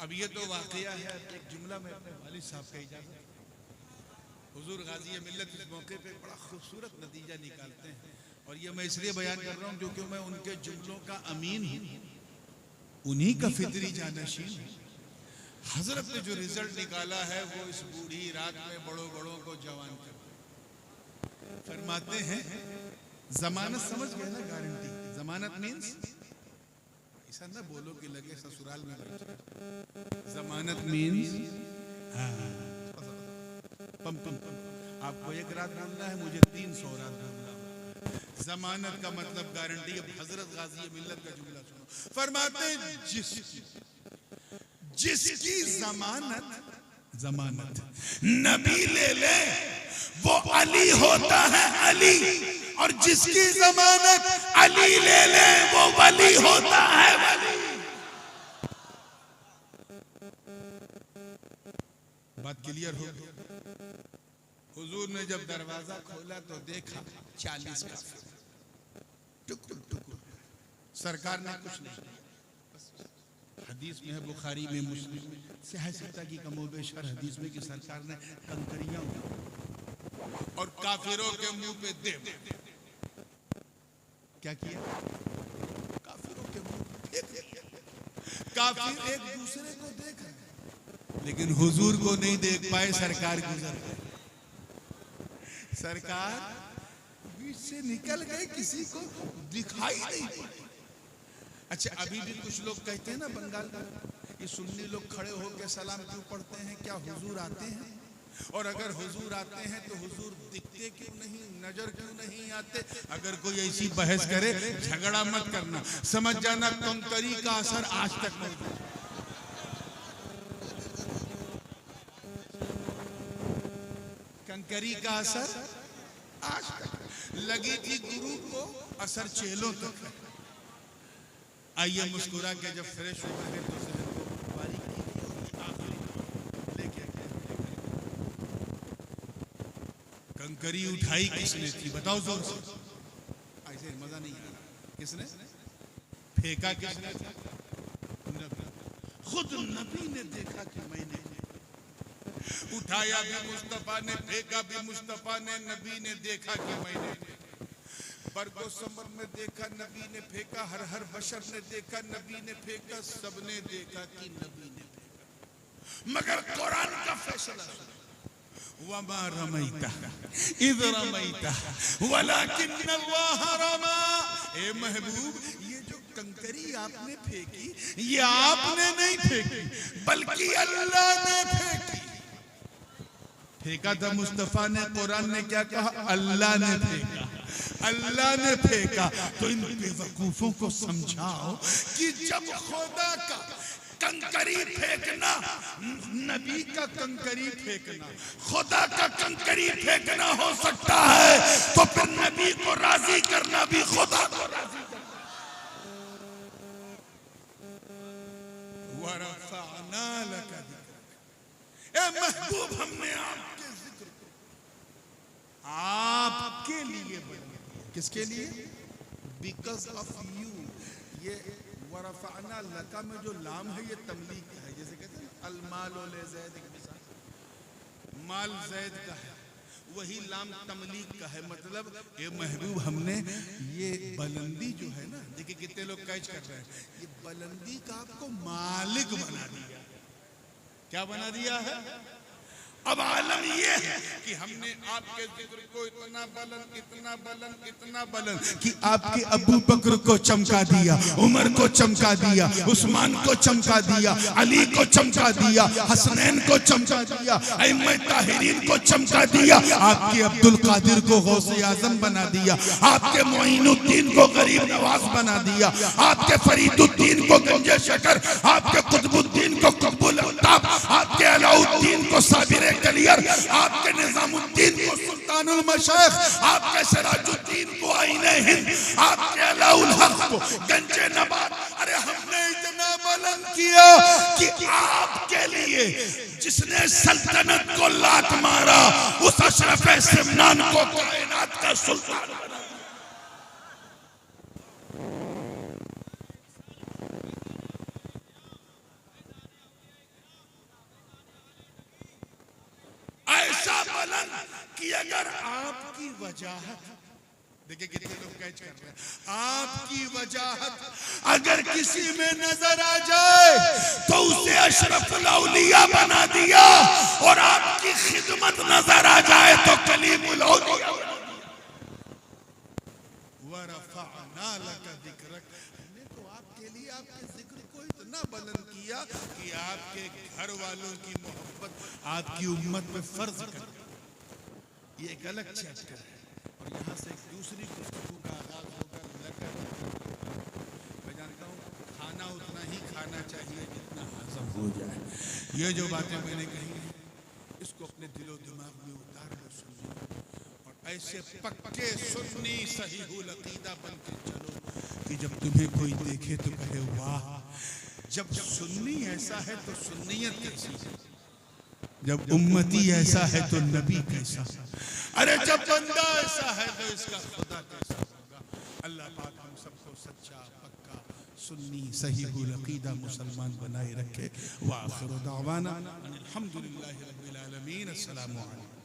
अब ये तो वाकया है। एक जुमला में अपने वालिद साहब का इजाजत, हुजूर गाजी मिल्लत इस मौके पे बड़ा खूबसूरत नतीजा निकालते हैं। और ये मैं इसलिए बयान कर रहा हूँ क्योंकि मैं उनके जुमलों का अमीन हूँ, उन्हीं का फितरी जानशीन हूँ। हजरत ने जो रिजल्ट निकाला है वो इस बूढ़ी रात में बड़ों को जवान कर फरमाते हैं। जमानत समझ गए ना, गारंटी। जमानत मीन्स ऐसा ना बोलो कि लगे ससुराल में बैठे। जमानत मीन्स पम पम पम, आपको एक रात ढूंढना है, मुझे 300 रात ढूंढना। जमानत का मतलब गारंटी। अब हजरत गाजी मिल्लत का जुमला सुनो, फरमाते जिसकी जमानत नबी ले ले वो अली होता है अली, और जिसकी जमानत अली ले ले वो वली होता है वली। बात क्लियर हो गई? हुजूर ने जब दरवाजा खोला तो देखा 40 काफिर टुकुर टुकुर। सरकार ने कुछ नहीं, हदीस में है, बुखारी में, मुस्लिम में, सियासता की कमोबेश हर हदीस में कि सरकार ने कंकरियां और काफिरों के मुंह पे दे क्या किया? काफिरों के मुंह पे काफिर एक दूसरे को देख रहे, लेकिन हुजूर को नहीं देख पाए। सरकार गुजर गए, सरकार बीच से निकल गए, किसी को दिखाई नहीं पड़े। अच्छा, अभी भी कुछ लोग कहते हैं ना बंगाल में, ये सुन्नी लोग खड़े होकर सलाम क्यों पढ़ते हैं? क्या हुजूर आते हैं? और अगर हुजूर आते हैं तो हुजूर दिखते क्यों नहीं, नजर क्यों नहीं आते? अगर कोई ऐसी बहस करे, झगड़ा मत करना, समझ जाना कंकरी का असर आज तक मौजूद है। कंकरी का असर आज तक लगी थी गुरु को, असर चेलों तक है। आइए मुस्कुरा के जब फ्रेश हो गए तो कंकरी उठाई किसने थी? बताओ जोर से। ऐसे मजा नहीं आ रहा। किसने फेंका? किसने? खुद नबी ने देखा कि मैंने उठाया भी मुस्तफा ने, फेंका भी मुस्तफा ने, नबी ने देखा कि मैंने बरगो समर में देखा, नबी ने फेंका, हर बशर ने देखा, नबी ने फेंका, सबने देखा कि नबी ने फेंका। मगर कुरान का फैसला वमा रमैता इज़ रमैता वलाकिन्नल्लाह रमा। ए महबूब, ये जो कंकरी आपने फेंकी, ये आपने नहीं फेंकी, बल्कि अल्लाह ने फेंकी। फेंका था मुस्तफा ने, कुरान ने क्या कहा? अल्लाह ने फेंका, अल्लाह ने फेंका। तो इन बेवकूफों को समझाओ कि जब खुदा का कंकरी फेंकना, नबी का कंकरी फेंकना, खुदा का कंकरी फेंकना हो सकता है, तो फिर नबी को राजी करना भी खुदा को राजी करना। वरफ़अना लका ज़िक्रक। ए महबूब, हमने आपके जिक्र को आपके लिए बना दिया। किसके लिए? Because of you. ये वरफ़अना लका में जो लाम है ये तमलीक का है। जैसे कहते हैं अलमाल ले ज़ैद, माल ज़ैद का है, वही लाम तमलीक का है। मतलब ये महबूब, हमने ये बुलंदी जो है ना, देखिए कितने लोग कैच कर रहे हैं, ये बुलंदी का आपको मालिक बना दिया। क्या बना दिया है? अब आलम ये है कि हमने आपके जिक्र को इतना बुलंद कि आपके अबू बकर को चमका दिया, उमर को चमका दिया, उस्मान को चमका दिया, अली को चमका दिया, हसनैन को चमका दिया, अइम्मा ताहिरीन को चमका दिया, आपके अब्दुल कादिर को गौसे आजम बना दिया, आपके मोइनुद्दीन को गरीब नवाज बना दिया, आपके फरीदुद्दीन को गंजे शकर, आपके कुतुबुद्दीन को कुतुबुल अल्ताफ, आपके अलाउद्दीन को साबिर कलियर, आपके निजामुद्दीन को सुल्तानुल मशाइख, आपके सिराजुद्दीन को आईने हिंद, आपके अलाउल हक को गंजे नबात। अरे हमने इतना बुलंद किया कि आपके लिए जिसने सल्तनत को लात मारा, उस अशरफ सिमनान को कायनात का सुल्तान बना। ऐसा बुलंद कि अगर आपकी वजाहत, देखिए कितने लोग कैच कर रहे हैं, आपकी वजाहत अगर किसी में नजर आ जाए तो उसे अशरफुल औलिया बना दिया, और आपकी खिदमत नजर आ जाए तो कलीमुल औलिया बना दिया। वरफ़अना लका ज़िक्रक। हमने तो आपके लिए आपके जिक्र को इतना बुलंद किया कि आपके घर वालों की मोहब्बत आपकी उम्मत में फर्ज कर। ये एक अलग चैप्टर है, और यहाँ से एक दूसरी गुफ्तगू का आगाज होगा। मैं जानता हूँ खाना उतना ही खाना चाहिए जितना हजम हो जाए। ये जो बातें मैंने कही हैं, इसको अपने दिलो दिमाग में उतार लो, सुनिए, और ऐसे पक्के सुन्नी सहीहुल अकीदा बन के चलो कि जब तुम्हें कोई देखे तो कहे वाह, जब सुन्नी ऐसा है तो सुन्नियत कैसी है, जब उम्मती ऐसा है तो नबी कैसा, अरे जब बंदा ऐसा है तो इसका खुदा कैसा होगा। अल्लाह पाक हम सबको सच्चा पक्का सुन्नी सहीहुल अकीदा मुसलमान बनाए रखे। व आखिर दावाना अनिल हम्दुलिल्लाहि रब्बिल आलमीन। अस्सलामु अलैकुम।